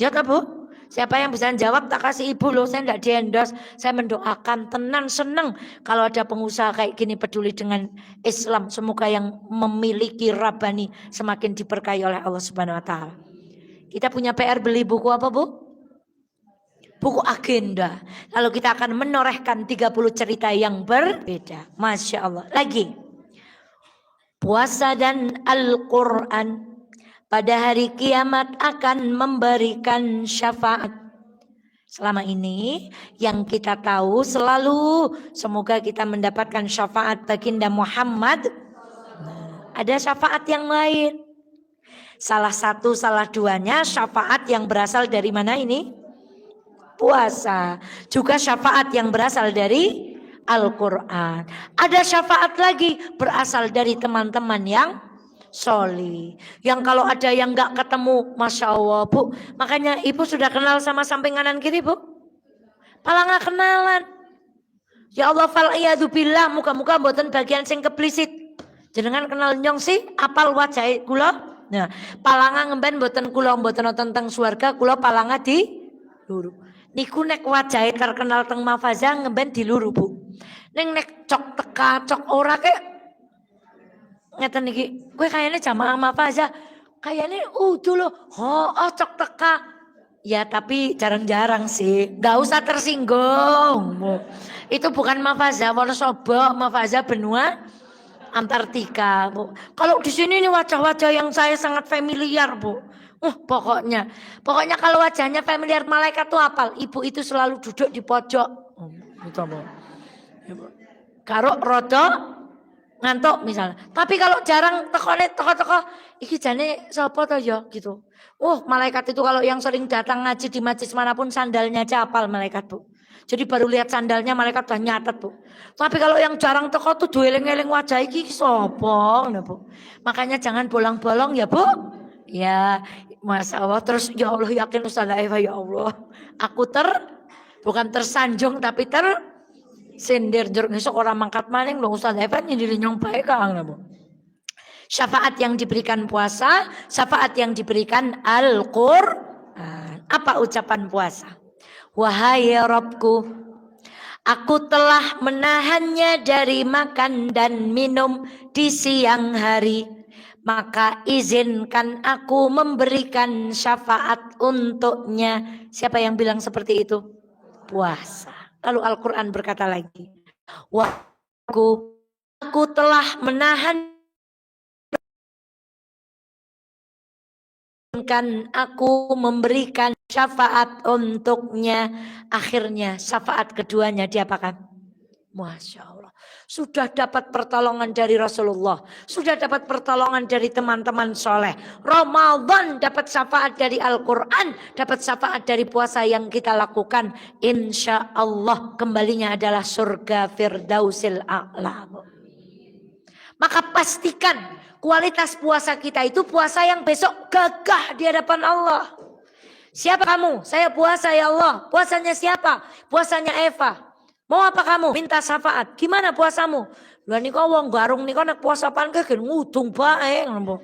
Ya tak Bu? Siapa yang bisa jawab tak kasih ibu loh, saya tidak diendos. Saya mendoakan tenan seneng kalau ada pengusaha kayak gini peduli dengan Islam. Semoga yang memiliki Rabbani semakin diberkahi oleh Allah Subhanahu wa taala. Kita punya PR beli buku apa Bu? Buku agenda. Lalu kita akan menorehkan 30 cerita yang berbeda. Masya Allah. Lagi. Puasa dan Al-Quran pada hari kiamat akan memberikan syafaat. Selama ini yang kita tahu selalu semoga kita mendapatkan syafaat baginda Muhammad. Ada syafaat yang lain. Salah satu, salah duanya syafaat yang berasal dari mana ini? Puasa. Juga syafaat yang berasal dari Al-Quran. Ada syafaat lagi berasal dari teman-teman yang soli. Yang kalau ada yang gak ketemu, Masya Allah Bu. Makanya ibu sudah kenal sama samping kanan kiri Bu? Malah gak kenalan. Ya Allah fal'iyadzubillah, muka-muka mboten bagian sing keplisit. Jenengan kenal nyong sih, apal wajah kula. Nah, palanga ngemben mboten kula mboten wonten teng swarga, kula palanga di luru. Niku nek wajahe terkenal teng Mafaza ngemben di luru Bu. Ning nek cok teka cok ora kek ngeten iki, kowe kayaknya jamaah Mafaza, kayaknya dulu, cok teka. Ya tapi jarang-jarang sih, gak usah tersinggung. Bu. Itu bukan Mafaza Wonosobo, Mafaza benua Antartika, Bu. Kalau di sini nih wajah-wajah yang saya sangat familiar, Bu. Pokoknya kalau wajahnya familiar malaikat tuh apal. Ibu itu selalu duduk di pojok. Gitu, Bu. Karo rodo ngantuk misalnya. Tapi kalau jarang teko iki jane sapa to ya gitu. Malaikat itu kalau yang sering datang ngaji di masjid manapun sandalnya aja apal malaikat, Bu. Jadi baru lihat sandalnya malaikat udah nyatet, Bu. Tapi kalau yang jarang teko tuh dueling-eling wajah iki sapa ngono, Bu. Makanya jangan bolong-bolong ya, Bu. Ya, Masya Allah. Terus ya Allah yakin Ustazah Eva ya Allah. Aku bukan tersanjung tapi sindir jeruk ngesok orang mangkat maning loh Ustazah Eva nyindir nyong bae Kang, Bu. Syafaat yang diberikan puasa, syafaat yang diberikan Al-Qur'an. Apa ucapan puasa? Wahai Rabbku, aku telah menahannya dari makan dan minum di siang hari. Maka izinkan aku memberikan syafaat untuknya. Siapa yang bilang seperti itu? Puasa. Lalu Al-Quran berkata lagi. Aku telah menahan aku memberikan syafaat untuknya. Akhirnya syafaat keduanya diapakan? Masya Allah. Sudah dapat pertolongan dari Rasulullah. Sudah dapat pertolongan dari teman-teman soleh. Ramadan dapat syafaat dari Al-Quran. Dapat syafaat dari puasa yang kita lakukan. Insya Allah kembalinya adalah surga Firdausil A'la. Maka pastikan kualitas puasa kita itu puasa yang besok gagah di hadapan Allah. Siapa kamu? Saya puasa ya Allah. Puasanya siapa? Puasanya Eva. Mau apa kamu? Minta syafaat. Gimana puasamu? Lah niko wong garung niko nek puasa pan ke ngudung bae ngono.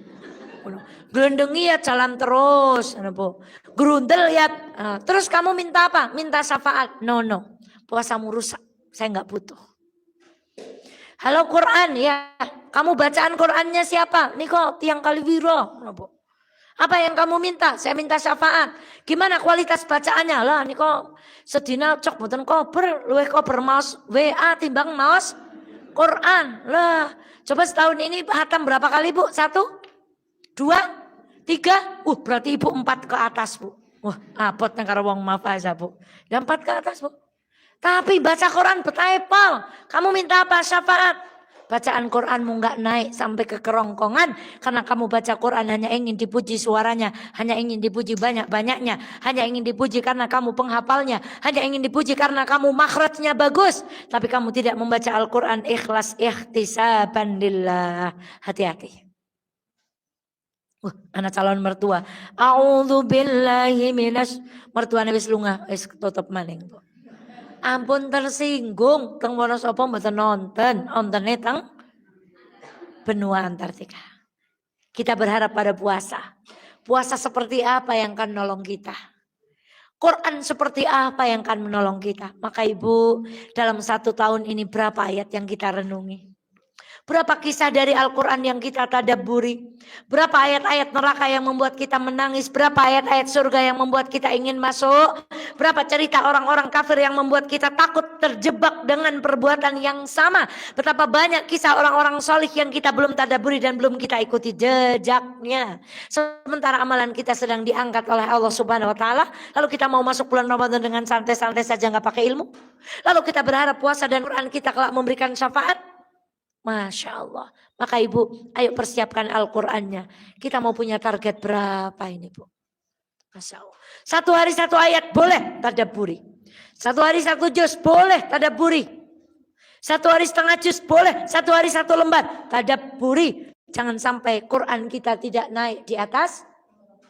Gelendengi ya jalan terus ngono. Grundel ya. Terus kamu minta apa? Minta syafaat. No. Puasamu rusak. Saya enggak butuh. Halo Quran ya. Kamu bacaan Qurannya siapa? Niko tiang Kaliwiro. Apa yang kamu minta? Saya minta syafaat. Gimana kualitas bacaannya? Lah niko sedina cok mboten kober, luwih kober maos WA timbang maos Quran. Lah, coba setahun ini hatam berapa kali, Bu? 1 2 3. Berarti Ibu 4 ke atas, Bu. Wah, apot nang karo wong mafaza, Bu. 4 ke atas, Bu. Tapi baca Quran betapal. Kamu minta apa? Syafaat. Bacaan Quranmu nggak naik sampai ke kerongkongan karena kamu baca Quran hanya ingin dipuji suaranya, hanya ingin dipuji banyak-banyaknya, hanya ingin dipuji karena kamu penghafalnya, hanya ingin dipuji karena kamu makhrajnya bagus, tapi kamu tidak membaca Al-Quran ikhlas ihtisaban lillah. Hati-hati. Anak calon mertua. A'udzubillahi minas mertuane wis lunga, wis tutup maning. Ampun tersinggung teng Wonosobo mboten nontene teng benua Antartika. Kita berharap pada puasa. Puasa seperti apa yang akan nolong kita? Quran seperti apa yang akan menolong kita? Maka Ibu, dalam 1 tahun ini berapa ayat yang kita renungi? Berapa kisah dari Al-Quran yang kita tadabburi? Berapa ayat-ayat neraka yang membuat kita menangis? Berapa ayat-ayat surga yang membuat kita ingin masuk? Berapa cerita orang-orang kafir yang membuat kita takut terjebak dengan perbuatan yang sama? Betapa banyak kisah orang-orang solih yang kita belum tadabburi dan belum kita ikuti jejaknya. Sementara amalan kita sedang diangkat oleh Allah Subhanahu Wa Taala. Lalu kita mau masuk bulan Ramadan dengan santai-santai saja nggak pakai ilmu. Lalu kita berharap puasa dan Quran kita kelak memberikan syafaat. Masya Allah. Maka Ibu, ayo persiapkan Al-Qurannya. Kita mau punya target berapa ini Bu? Masya Allah. 1 hari 1 ayat boleh tadabburi. 1 hari 1 juz boleh tadabburi. 1 hari setengah juz boleh. 1 hari 1 lembar tadabburi. Jangan sampai Quran kita tidak naik di atas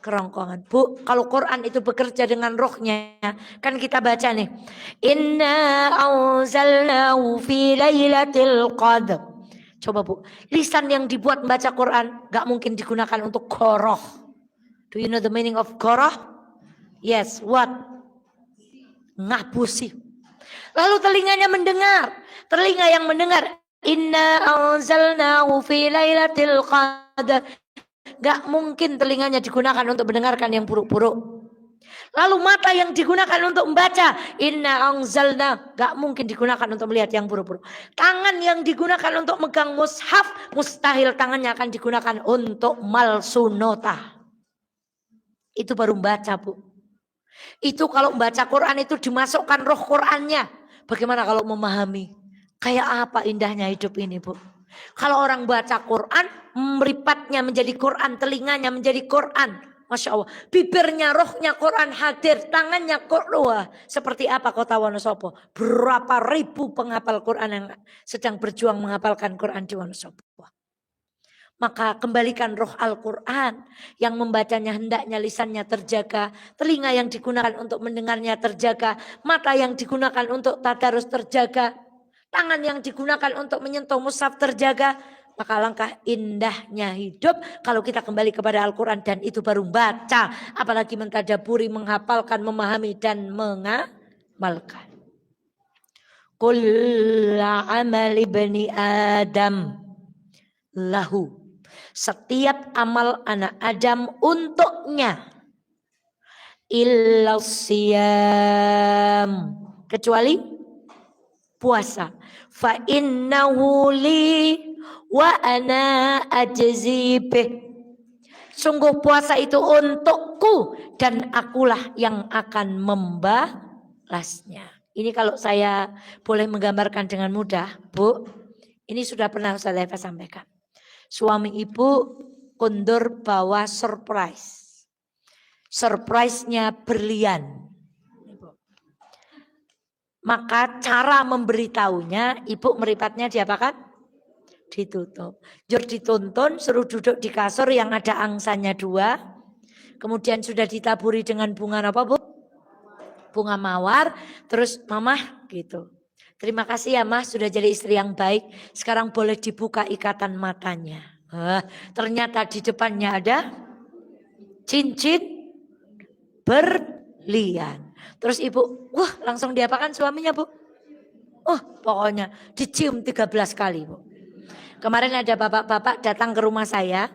kerongkongan. Bu, kalau Quran itu bekerja dengan rohnya, kan kita baca nih. Inna anzalnahu fi lailatul qadr. Coba Bu, lisan yang dibuat membaca Quran gak mungkin digunakan untuk goroh. Do you know the meaning of goroh? Yes, what? Ngapusi. Lalu telinganya mendengar. Telinga yang mendengar. Inna anzalnahu fi lailatul qadr. Gak mungkin telinganya digunakan untuk mendengarkan yang buruk-buruk. Lalu mata yang digunakan untuk membaca, inna anzalna, gak mungkin digunakan untuk melihat yang buruk-buruk. Tangan yang digunakan untuk megang mushaf, mustahil tangannya akan digunakan untuk malsunota. Itu baru membaca Bu. Itu kalau membaca Quran itu dimasukkan roh Qurannya. Bagaimana kalau memahami? Kayak apa indahnya hidup ini Bu. Kalau orang baca Quran, meripatnya menjadi Quran, telinganya menjadi Quran. Masya Allah, bibirnya rohnya Quran hadir, tangannya Quran. Seperti apa kota Wonosobo? Berapa ribu penghafal Quran yang sedang berjuang menghafalkan Quran di Wonosobo. Maka kembalikan roh Al-Quran yang membacanya hendaknya lisannya terjaga, telinga yang digunakan untuk mendengarnya terjaga, mata yang digunakan untuk tadarus terjaga, tangan yang digunakan untuk menyentuh mushaf terjaga. Maka langkah indahnya hidup kalau kita kembali kepada Al-Quran dan itu baru baca. Apalagi mentadaburi, menghafalkan, memahami dan mengamalkan. Kulla amal ibni Adam lahu. Setiap amal anak Adam untuknya. Illa siyam. Kecuali puasa. Fa innahu li wa ana ajzibih. Sungguh puasa itu untukku dan akulah yang akan membalasnya. Ini kalau saya boleh menggambarkan dengan mudah, Bu. Ini sudah pernah Ustaz Eva sampaikan. Suami ibu kondur bawa surprise. Surprise-nya berlian. Maka cara memberitahunya, ibu meripatnya diapakan? Ditutup. Jur dituntun, suruh duduk di kasur yang ada angsanya 2. Kemudian sudah ditaburi dengan bunga apa Bu? Bunga mawar. Terus mamah gitu. Terima kasih ya Mas sudah jadi istri yang baik. Sekarang boleh dibuka ikatan matanya. Ternyata di depannya ada cincin berlian. Terus ibu, wah langsung diapakan suaminya Bu? Pokoknya dicium 13 kali Bu. Kemarin ada bapak-bapak datang ke rumah saya.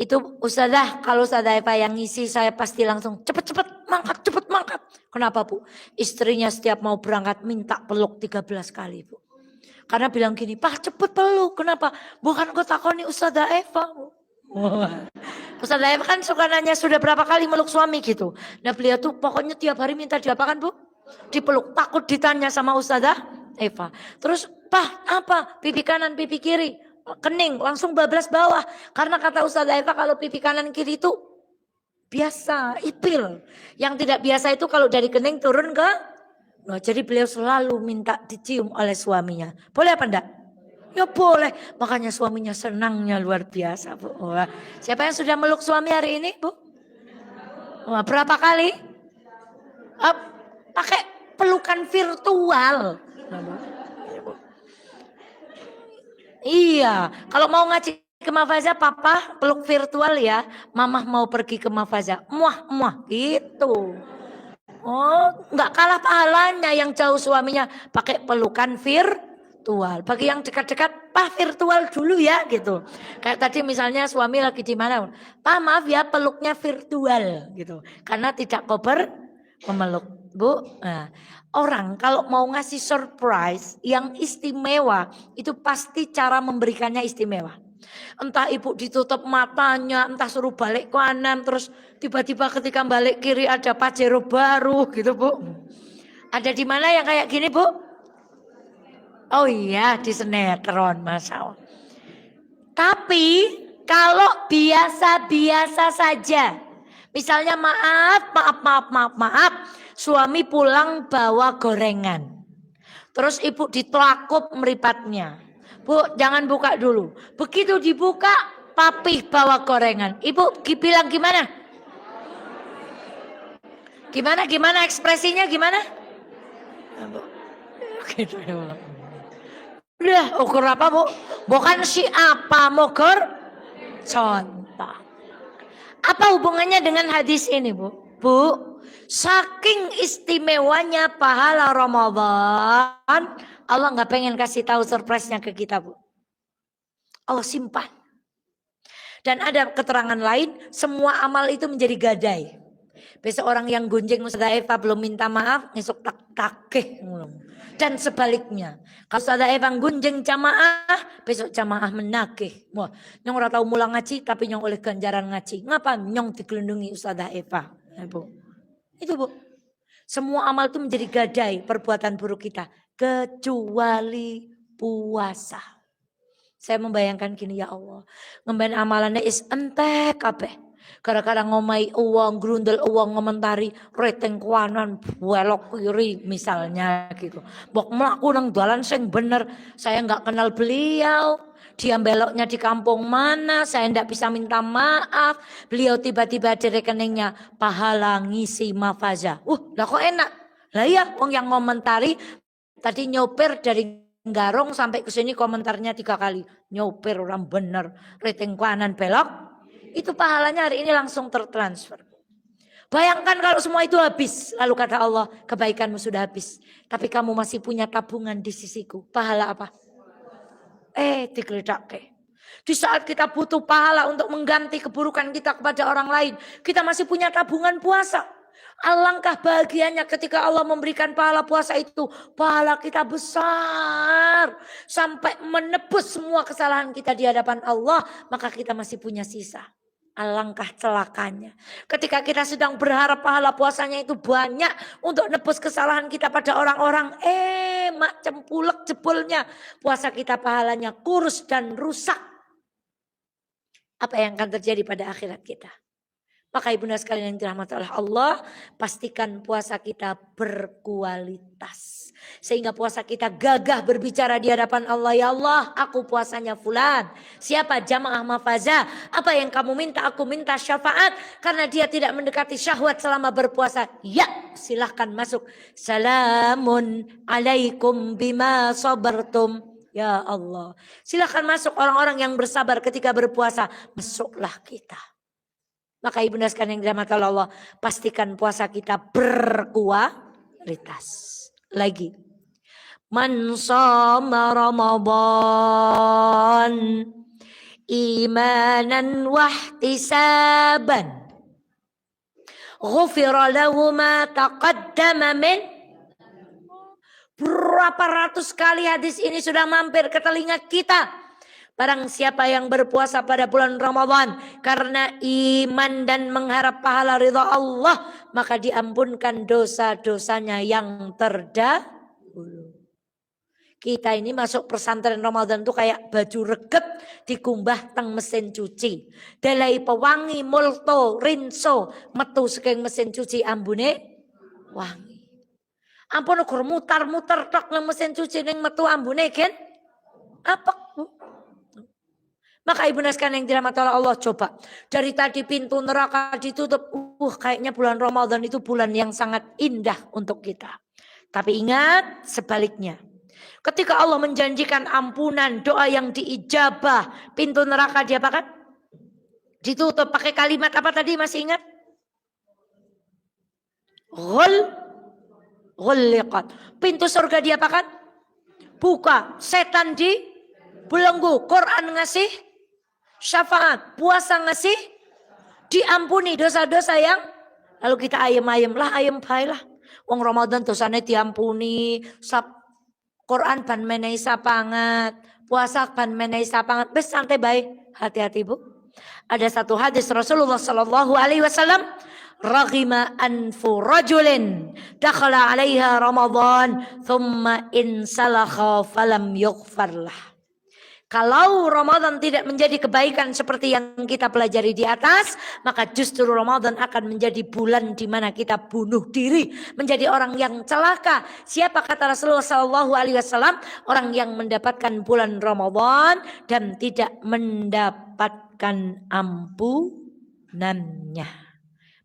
Itu Ustazah, kalau Ustazah Eva yang ngisi saya pasti langsung cepet mangkat. Kenapa Bu? Istrinya setiap mau berangkat minta peluk 13 kali Bu. Karena bilang gini, Pak cepet peluk. Kenapa? Bukan gue takoni Ustazah Eva Bu. Ustazah Eva kan suka nanya sudah berapa kali meluk suami gitu. Nah beliau tuh pokoknya tiap hari minta diapakan Bu? Dipeluk. Takut ditanya sama Ustazah Eva. Terus Pak apa? Pipi kanan, pipi kiri. Kening langsung bablas bawah karena kata Ustazah Eva kalau pipi kanan kiri itu biasa ipil, yang tidak biasa itu kalau dari kening turun ke jadi beliau selalu minta dicium oleh suaminya. Boleh apa enggak? Ya boleh, makanya suaminya senangnya luar biasa Bu. Wah, siapa yang sudah meluk suami hari ini Bu? Wah, berapa kali? Pakai pelukan virtual. Iya, kalau mau ngaji ke Mafaza, papa peluk virtual ya. Mamah mau pergi ke Mafaza. Muah, gitu. Oh, nggak kalah pahalanya yang jauh suaminya pakai pelukan virtual. Bagi yang dekat-dekat, Pak virtual dulu ya gitu. Kayak tadi misalnya suami lagi di mana, Pak maaf ya peluknya virtual gitu. Karena tidak kober memeluk, Bu. Nah, orang kalau mau ngasih surprise yang istimewa itu pasti cara memberikannya istimewa. Entah ibu ditutup matanya, entah suruh balik kanan, terus tiba-tiba ketika balik kiri ada Pajero baru gitu Bu. Ada di mana yang kayak gini Bu? Oh iya di sinetron Masya Allah. Tapi kalau biasa-biasa saja. Misalnya maaf, suami pulang bawa gorengan. Terus ibu ditelakup meripatnya. Bu, jangan buka dulu. Begitu dibuka, papih bawa gorengan. Ibu bilang gimana? Gimana ekspresinya gimana? Gitu ya. Udah, ukur apa Bu? Bukan si apa, mogor contoh. Apa hubungannya dengan hadis ini Bu? Bu, saking istimewanya pahala Ramadan, Allah nggak pengen kasih tahu surprise-nya ke kita Bu. Allah simpan. Dan ada keterangan lain, semua amal itu menjadi gadai. Besok orang yang gunjing Ustazah Eva belum minta maaf, besok takeh. Dan sebaliknya, kalau Ustazah Eva gunjing jamaah, besok jamaah menakeh. Wah, nyong ora tahu mulang ngaji, tapi nyong oleh ganjaran ngaji. Ngapa nyong digelindungi Ustazah Eva? Bu. Itu Bu. Semua amal itu menjadi gadai perbuatan buruk kita. Kecuali puasa. Saya membayangkan gini ya Allah. Ngemben amalannya is entek kabeh. Gara-gara ngomai uang, grundel uang ngomentari rating kanan belok kiri misalnya gitu. Bok mlaku nang dalan sing bener, saya nggak kenal beliau. Dia beloknya di kampung mana, saya ndak bisa minta maaf. Beliau tiba-tiba di rekeningnya pahala ngisi mafaza. Lah kok enak. Lah iya, wong yang ngomentari tadi nyopir dari Garong sampai ke sini komentarnya 3 kali. Nyopir orang bener, rating kanan belok. Itu pahalanya hari ini langsung tertransfer. Bayangkan kalau semua itu habis. Lalu kata Allah, kebaikanmu sudah habis. Tapi kamu masih punya tabungan di sisiku. Pahala apa? Digeledak. Di saat kita butuh pahala untuk mengganti keburukan kita kepada orang lain. Kita masih punya tabungan puasa. Alangkah bahagianya ketika Allah memberikan pahala puasa itu. Pahala kita besar. Sampai menebus semua kesalahan kita di hadapan Allah. Maka kita masih punya sisa. Alangkah celakanya. Ketika kita sedang berharap pahala puasanya itu banyak. Untuk nebus kesalahan kita pada orang-orang. Mak cempulek jebulnya. Puasa kita pahalanya kurus dan rusak. Apa yang akan terjadi pada akhirat kita? Maka ibunda sekalian yang dirahmati oleh Allah, pastikan puasa kita berkualitas. Sehingga puasa kita gagah berbicara di hadapan Allah. Ya Allah, aku puasanya fulan. Siapa? Jamaah Mafaza. Apa yang kamu minta? Aku minta syafaat. Karena dia tidak mendekati syahwat selama berpuasa. Ya, silahkan masuk. Salamun alaikum bima sabartum. Ya Allah. Silahkan masuk orang-orang yang bersabar ketika berpuasa. Masuklah kita. Maka ibunda sekalian yang dirahmati Allah, pastikan puasa kita berkualitas. Lagi. Man shoma Ramadan imanan wahtisaban ghufira lahu ma taqaddama min. Berapa ratus kali hadis ini sudah mampir ke telinga kita. Barang siapa yang berpuasa pada bulan Ramadan karena iman dan mengharap pahala ridha Allah, maka diampunkan dosa-dosanya yang terdahulu. Kita ini masuk pesantren Ramadan tuh kayak baju regep dikumbah teng mesin cuci. Delai pewangi multo rinso metu saking mesin cuci ambune wangi. Ampun ukur mutar-mutar tok nang mesin cuci ning metu ambune kan? Apa? Maka ibunda sekalian yang dirahmati oleh Allah, coba dari tadi pintu neraka ditutup. Kayaknya bulan Ramadan itu bulan yang sangat indah untuk kita. Tapi ingat sebaliknya. Ketika Allah menjanjikan ampunan, doa yang diijabah, pintu neraka diapakan? Ditutup pakai kalimat apa tadi, masih ingat? Ghulliqat. Pintu surga diapakan? Buka. Setan dibelenggu. Quran ngasih syafaat. Puasa ngasih diampuni dosa-dosa yang lalu kita ayem-ayem lah, ayem bae lah. Wong Ramadan dosane diampuni, Quran ban menehi sapangat, puasa ban menehi sapangat. Bes santai bae. Hati-hati Bu. Ada satu hadis Rasulullah sallallahu alaihi wasallam, raghima anfu rajulin dakhala 'alaiha Ramadan thumma insalakha falam yughfar lah. Kalau Ramadan tidak menjadi kebaikan seperti yang kita pelajari di atas, maka justru Ramadan akan menjadi bulan di mana kita bunuh diri, menjadi orang yang celaka. Siapa kata Rasulullah sallallahu alaihi wasallam? Orang yang mendapatkan bulan Ramadan dan tidak mendapatkan ampunannya.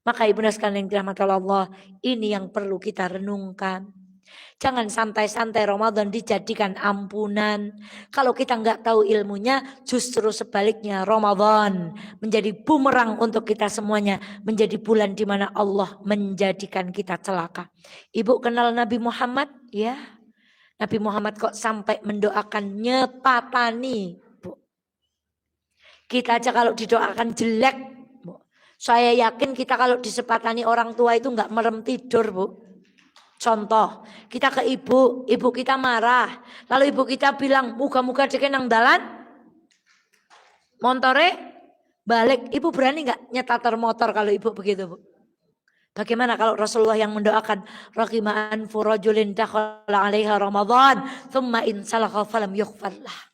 Maka ibunda sekalian yang dirahmati Allah, ini yang perlu kita renungkan. Jangan santai-santai Ramadan dijadikan ampunan. Kalau kita nggak tahu ilmunya, justru sebaliknya Ramadan menjadi bumerang untuk kita semuanya. Menjadi bulan di mana Allah menjadikan kita celaka. Ibu kenal Nabi Muhammad? Ya. Nabi Muhammad kok sampai mendoakan nyepatani. Bu. Kita aja kalau didoakan jelek. Bu. Saya yakin kita kalau disepatani orang tua itu nggak merem tidur Bu. Contoh, kita ke ibu kita marah. Lalu ibu kita bilang, muka-muka deke nang dalan. Montore balik. Ibu berani gak nyetater motor kalau ibu begitu Bu? Bagaimana kalau Rasulullah yang mendoakan, raqimaan furajulin dakhala 'alaiha Ramadan, thumma insalakha falam yughfarlah.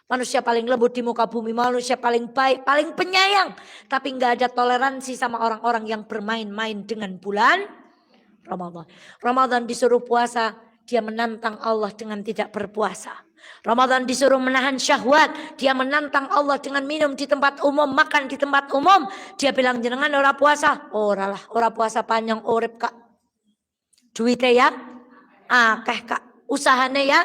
Manusia paling lembut di muka bumi, manusia paling baik, paling penyayang. Tapi gak ada toleransi sama orang-orang yang bermain-main dengan bulan Ramadan. Ramadan disuruh puasa, dia menantang Allah dengan tidak berpuasa. Ramadan disuruh menahan syahwat, dia menantang Allah dengan minum di tempat umum, makan di tempat umum. Dia bilang jenengan ora puasa, ora lah, ora puasa panjang urip Kak. Duite ya akeh Kak, usahane ya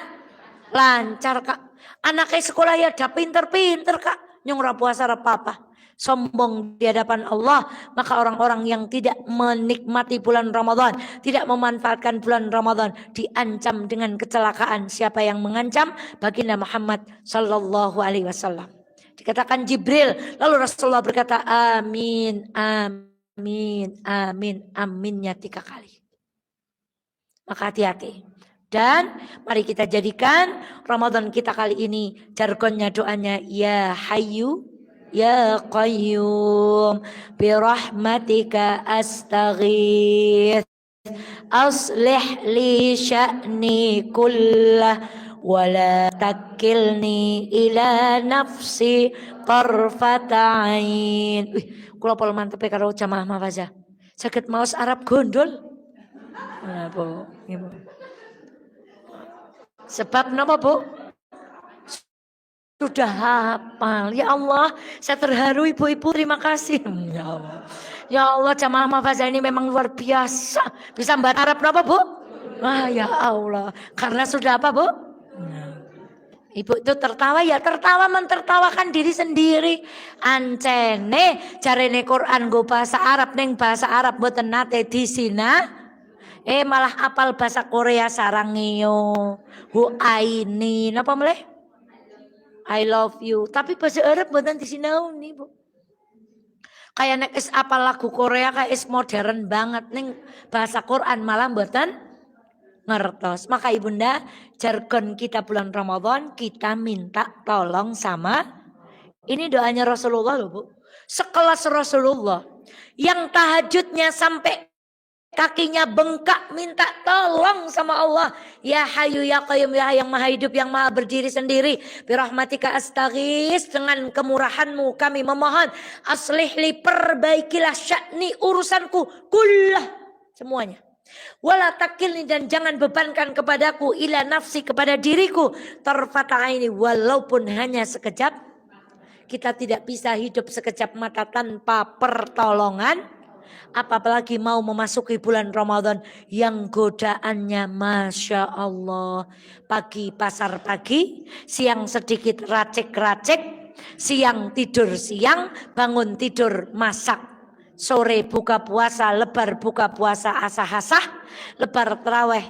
lancar Kak. Anaknya sekolah ya ada pinter-pinter Kak, nyong ora puasa ora apa-apa. Sombong di hadapan Allah. Maka orang-orang yang tidak menikmati bulan Ramadan, tidak memanfaatkan bulan Ramadan, diancam dengan kecelakaan. Siapa yang mengancam? Baginda Muhammad sallallahu alaihi wasallam. Dikatakan Jibril, lalu Rasulullah berkata amin, amin, amin, aminnya 3 kali. Maka hati-hati. Dan mari kita jadikan Ramadan kita kali ini jargonnya, doanya ya Hayyu Ya Qayyum birahmatika astaghith aslih li sya'ni kullah wala takilni ila nafsi tarfata ain. Kula pol mantep karo jamaah mafaza. Saged maos Arab gondol. Napa, Ibu? Sebab napa, Bu? Sudah hafal. Ya Allah, saya terharu ibu-ibu, terima kasih. Ya Allah. Ya Allah, jamaah mahfazah ini memang luar biasa. Bisa mbak Arab apa Bu? Wah ya Allah. Karena sudah apa Bu? Ibu itu tertawa ya tertawa mentertawakan diri sendiri. Ancene jarene Quran go bahasa Arab neng bahasa Arab mboten nate disina. Malah apal bahasa Korea sarangeo. Hu aini napa meleh? I love you. Tapi bahasa Arab mboten disinauni, Bu. Kayak nek is apal lagu Korea kayak is modern banget ning bahasa Quran malah mboten ngertos. Maka Ibunda, jargon kita bulan Ramadan kita minta tolong sama ini doanya Rasulullah loh, Bu. Sekelas Rasulullah yang tahajudnya sampai kakinya bengkak minta tolong sama Allah. Ya Hayyu ya Qayyum, ya yang maha hidup, yang maha berdiri sendiri. Birahmatika astaghis, dengan kemurahanmu kami memohon. Aslihli, perbaikilah sya'ni, urusanku kullah, semuanya. Wala takilni, dan jangan bebankan kepadaku, ila nafsi, kepada diriku, tarfata aini, walaupun hanya sekejap. Kita tidak bisa hidup sekejap mata tanpa pertolongan. Apalagi mau memasuki bulan Ramadan yang godaannya Masya Allah. Pagi pasar pagi, siang sedikit racik-racik, siang tidur siang, bangun tidur masak. sore buka puasa, lebar buka puasa asah-asah, lebar terawih,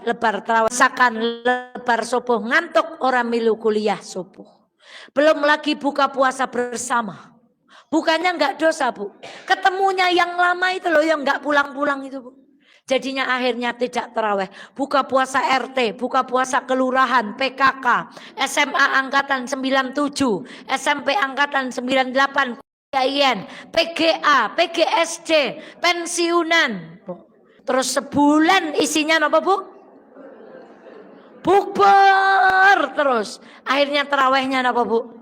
sakan lebar subuh ngantuk orang milu kuliah subuh. Belum lagi buka puasa bersama. Bukannya enggak dosa, Bu. Ketemunya yang lama itu loh yang enggak pulang-pulang itu, Bu. Jadinya akhirnya tidak terawih. Buka puasa RT, buka puasa kelurahan, PKK, SMA angkatan 97, SMP angkatan 98, KIN, PGA, PGSD, pensiunan. Terus sebulan isinya apa, Bu? Bukber terus. Akhirnya terawihnya apa, Bu?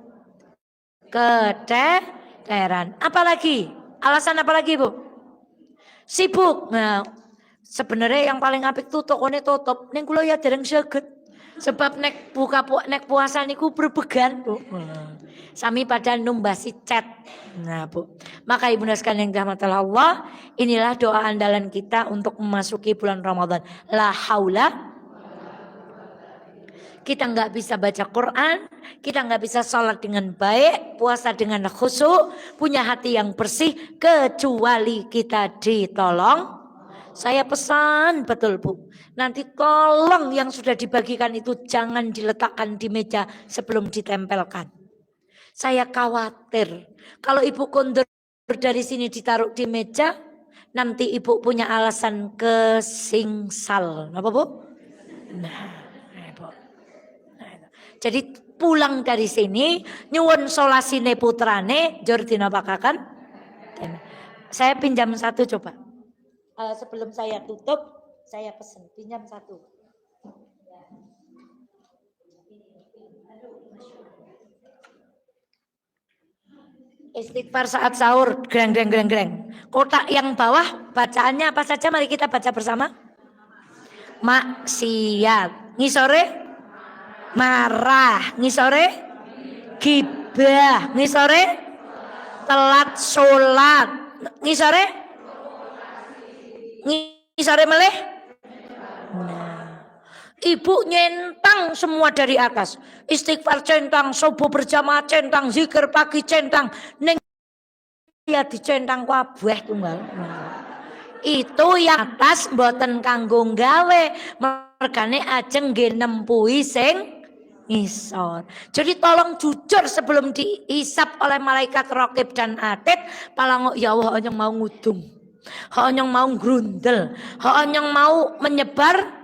Keteteran. Apalagi? Alasan apa lagi, Bu? Sibuk. Nah, sebenarnya yang paling apik tuh tokonya tutup. Ning kula ya dereng seget. Sebab nek puasa niku berbegan, Bu. Sami pada numbasi chat. Nah, Bu. Maka Ibunda sekalian yang dirahmati Allah, inilah doa andalan kita untuk memasuki bulan Ramadan. La haula. Kita nggak bisa baca Quran, kita nggak bisa sholat dengan baik, puasa dengan khusyuk, punya hati yang bersih, kecuali kita ditolong. Saya pesan betul, Bu, nanti tolong yang sudah dibagikan itu jangan diletakkan di meja sebelum ditempelkan. Saya khawatir kalau Ibu kondur dari sini ditaruh di meja, nanti Ibu punya alasan kesingsal. Apa, Bu? Nah. Jadi pulang dari sini nyuwun solasine putrane njur dinapakaken. Saya pinjam satu coba. Sebelum saya tutup, saya pesen pinjam satu. Istighfar saat sahur, greng. Kotak yang bawah bacaannya apa saja? Mari kita baca bersama. Maksiat. Ngisore marah, ngisore gibah, ngisore telat sholat, ngisore meleh. Nah, Ibu nyentang semua dari atas. Istighfar centang, subuh berjamaah centang, zikir pagi centang, ning ya dicentang kabeh tunggal. Itu yang atas mboten kanggo gawe, mergane ajeng nggih nempuhi sing ngisor. Jadi tolong jujur sebelum dihisap oleh malaikat Raqib dan Atid. Palangok ya Allah hanya mau ngudung, hanya mau grundel, hanya mau menyebar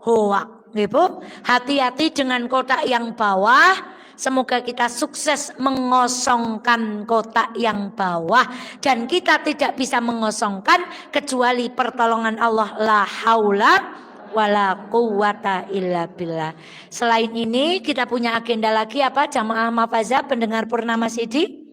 hoak. Ibu, hati-hati dengan kotak yang bawah. Semoga kita sukses mengosongkan kotak yang bawah. Dan kita tidak bisa mengosongkan kecuali pertolongan Allah. La haula wala quwata illa billah. Selain ini kita punya agenda lagi apa? Jamaah Mafaza pendengar Purnama Sidi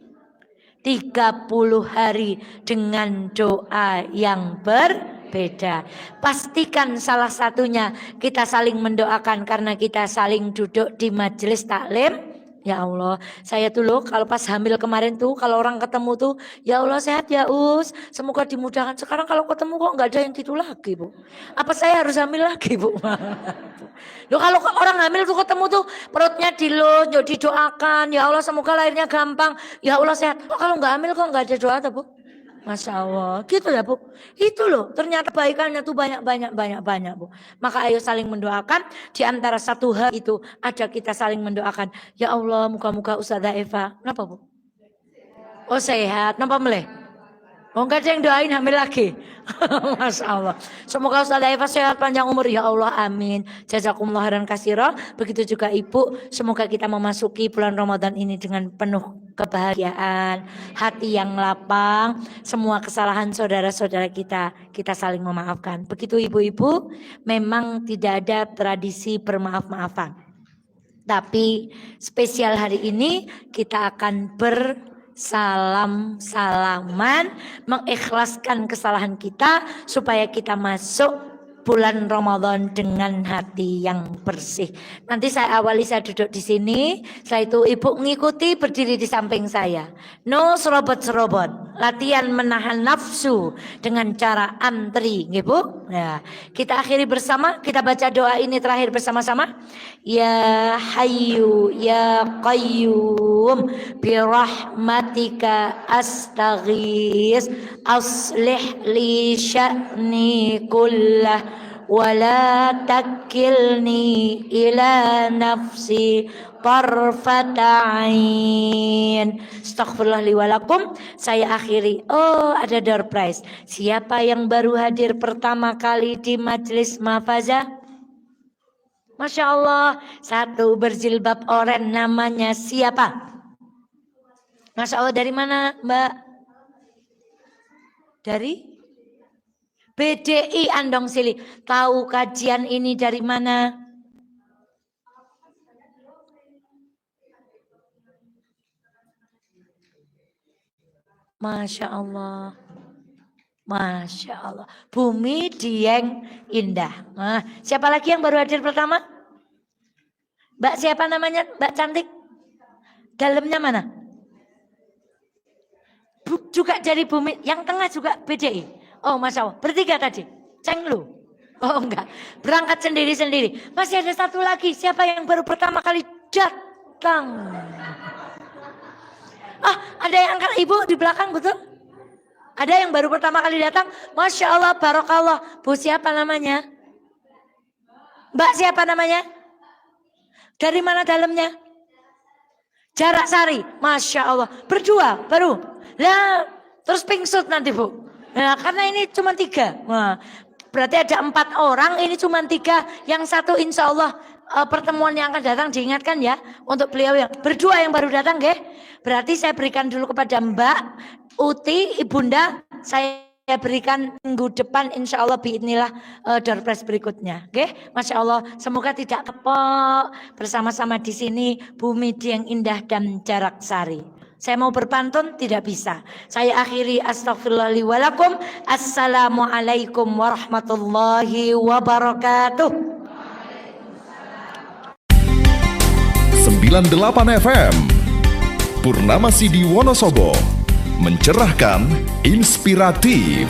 30 hari dengan doa yang berbeda. Pastikan salah satunya kita saling mendoakan karena kita saling duduk di majelis taklim. Ya Allah, saya tuh loh kalau pas hamil kemarin tuh kalau orang ketemu tuh, ya Allah sehat ya Us, semoga dimudahkan. Sekarang kalau ketemu kok nggak ada yang gitu lagi, Bu. Apa saya harus hamil lagi, Bu? Loh kalau orang hamil tuh ketemu tuh perutnya dilunjuk, didoakan, ya Allah semoga lahirnya gampang, ya Allah sehat. Kok kalau nggak hamil kok nggak ada doa tuh, Bu? Masya Allah, gitu ya Bu. Itu loh, ternyata kebaikannya tuh banyak Bu. Maka ayo saling mendoakan. Di antara satu hal itu ada kita saling mendoakan. Ya Allah, muka-muka Ustazah Eva. Kenapa Bu? Oh sehat, kenapa meleh? Oh enggak ada yang doain hamil lagi. Masya Allah. Semoga Ustazah Eva sehat panjang umur. Ya Allah amin. Jazakumullah khairan katsira. Begitu juga Ibu. Semoga kita memasuki bulan Ramadan ini dengan penuh kebahagiaan. Hati yang lapang. Semua kesalahan saudara-saudara kita saling memaafkan. Begitu ibu-ibu. Memang tidak ada tradisi bermaaf-maafan. Tapi spesial hari ini kita akan salaman mengikhlaskan kesalahan kita supaya kita masuk bulan Ramadan dengan hati yang bersih. Nanti saya duduk di sini, setelah itu ibu mengikuti berdiri di samping saya. No serobot-serobot, latihan menahan nafsu dengan cara antri, ibu. Nah, kita akhiri bersama, kita baca doa ini terakhir bersama-sama. Ya Hayyu Ya Qayyum birahmatika astaghis aslih li sya'ni kullah wala takilni ila nafsi tarfata ain. Astaghfirullah li walakum. Saya akhiri. Oh, ada door prize. Siapa yang baru hadir pertama kali di majelis Mahfazah? Masya Allah, satu berjilbab oranye, namanya siapa? Masya Allah, dari mana Mbak? Dari BDI Andong Sili. Tahu kajian ini dari mana? Masya Allah. Masya Allah. Bumi Dieng Indah. Nah, siapa lagi yang baru hadir pertama? Mbak siapa namanya? Mbak cantik? Dalamnya mana? Juga dari Bumi. Yang tengah juga BDI. Oh Masya Allah, bertiga tadi. Cenglu. Oh enggak, berangkat sendiri-sendiri. Masih ada satu lagi, siapa yang baru pertama kali datang? Ada yang angkat ibu di belakang, betul? Ada yang baru pertama kali datang? Masya Allah, barokallah. Bu siapa namanya? Mbak siapa namanya? Dari mana dalamnya? Jarak Sari, Masya Allah. Berdua baru. Lah, terus pingsut nanti bu. Nah, karena ini cuma 3. Nah, berarti ada 4 orang, ini cuma 3. Yang satu insya Allah pertemuan yang akan datang diingatkan ya. Untuk beliau yang berdua yang baru datang, ya. Berarti saya berikan dulu kepada Mbak Uti, Ibunda. Saya berikan minggu depan insya Allah biidnillah door prize berikutnya. Okay? Masya Allah, semoga tidak kepok bersama-sama di sini Bumi Dieng Indah dan Jarak Sari. Saya mau berpantun tidak bisa. Saya akhiri astaghfirullah li walakum. Assalamualaikum warahmatullahi wabarakatuh. 98 FM Purnama Sidi Wonosobo, mencerahkan, inspiratif.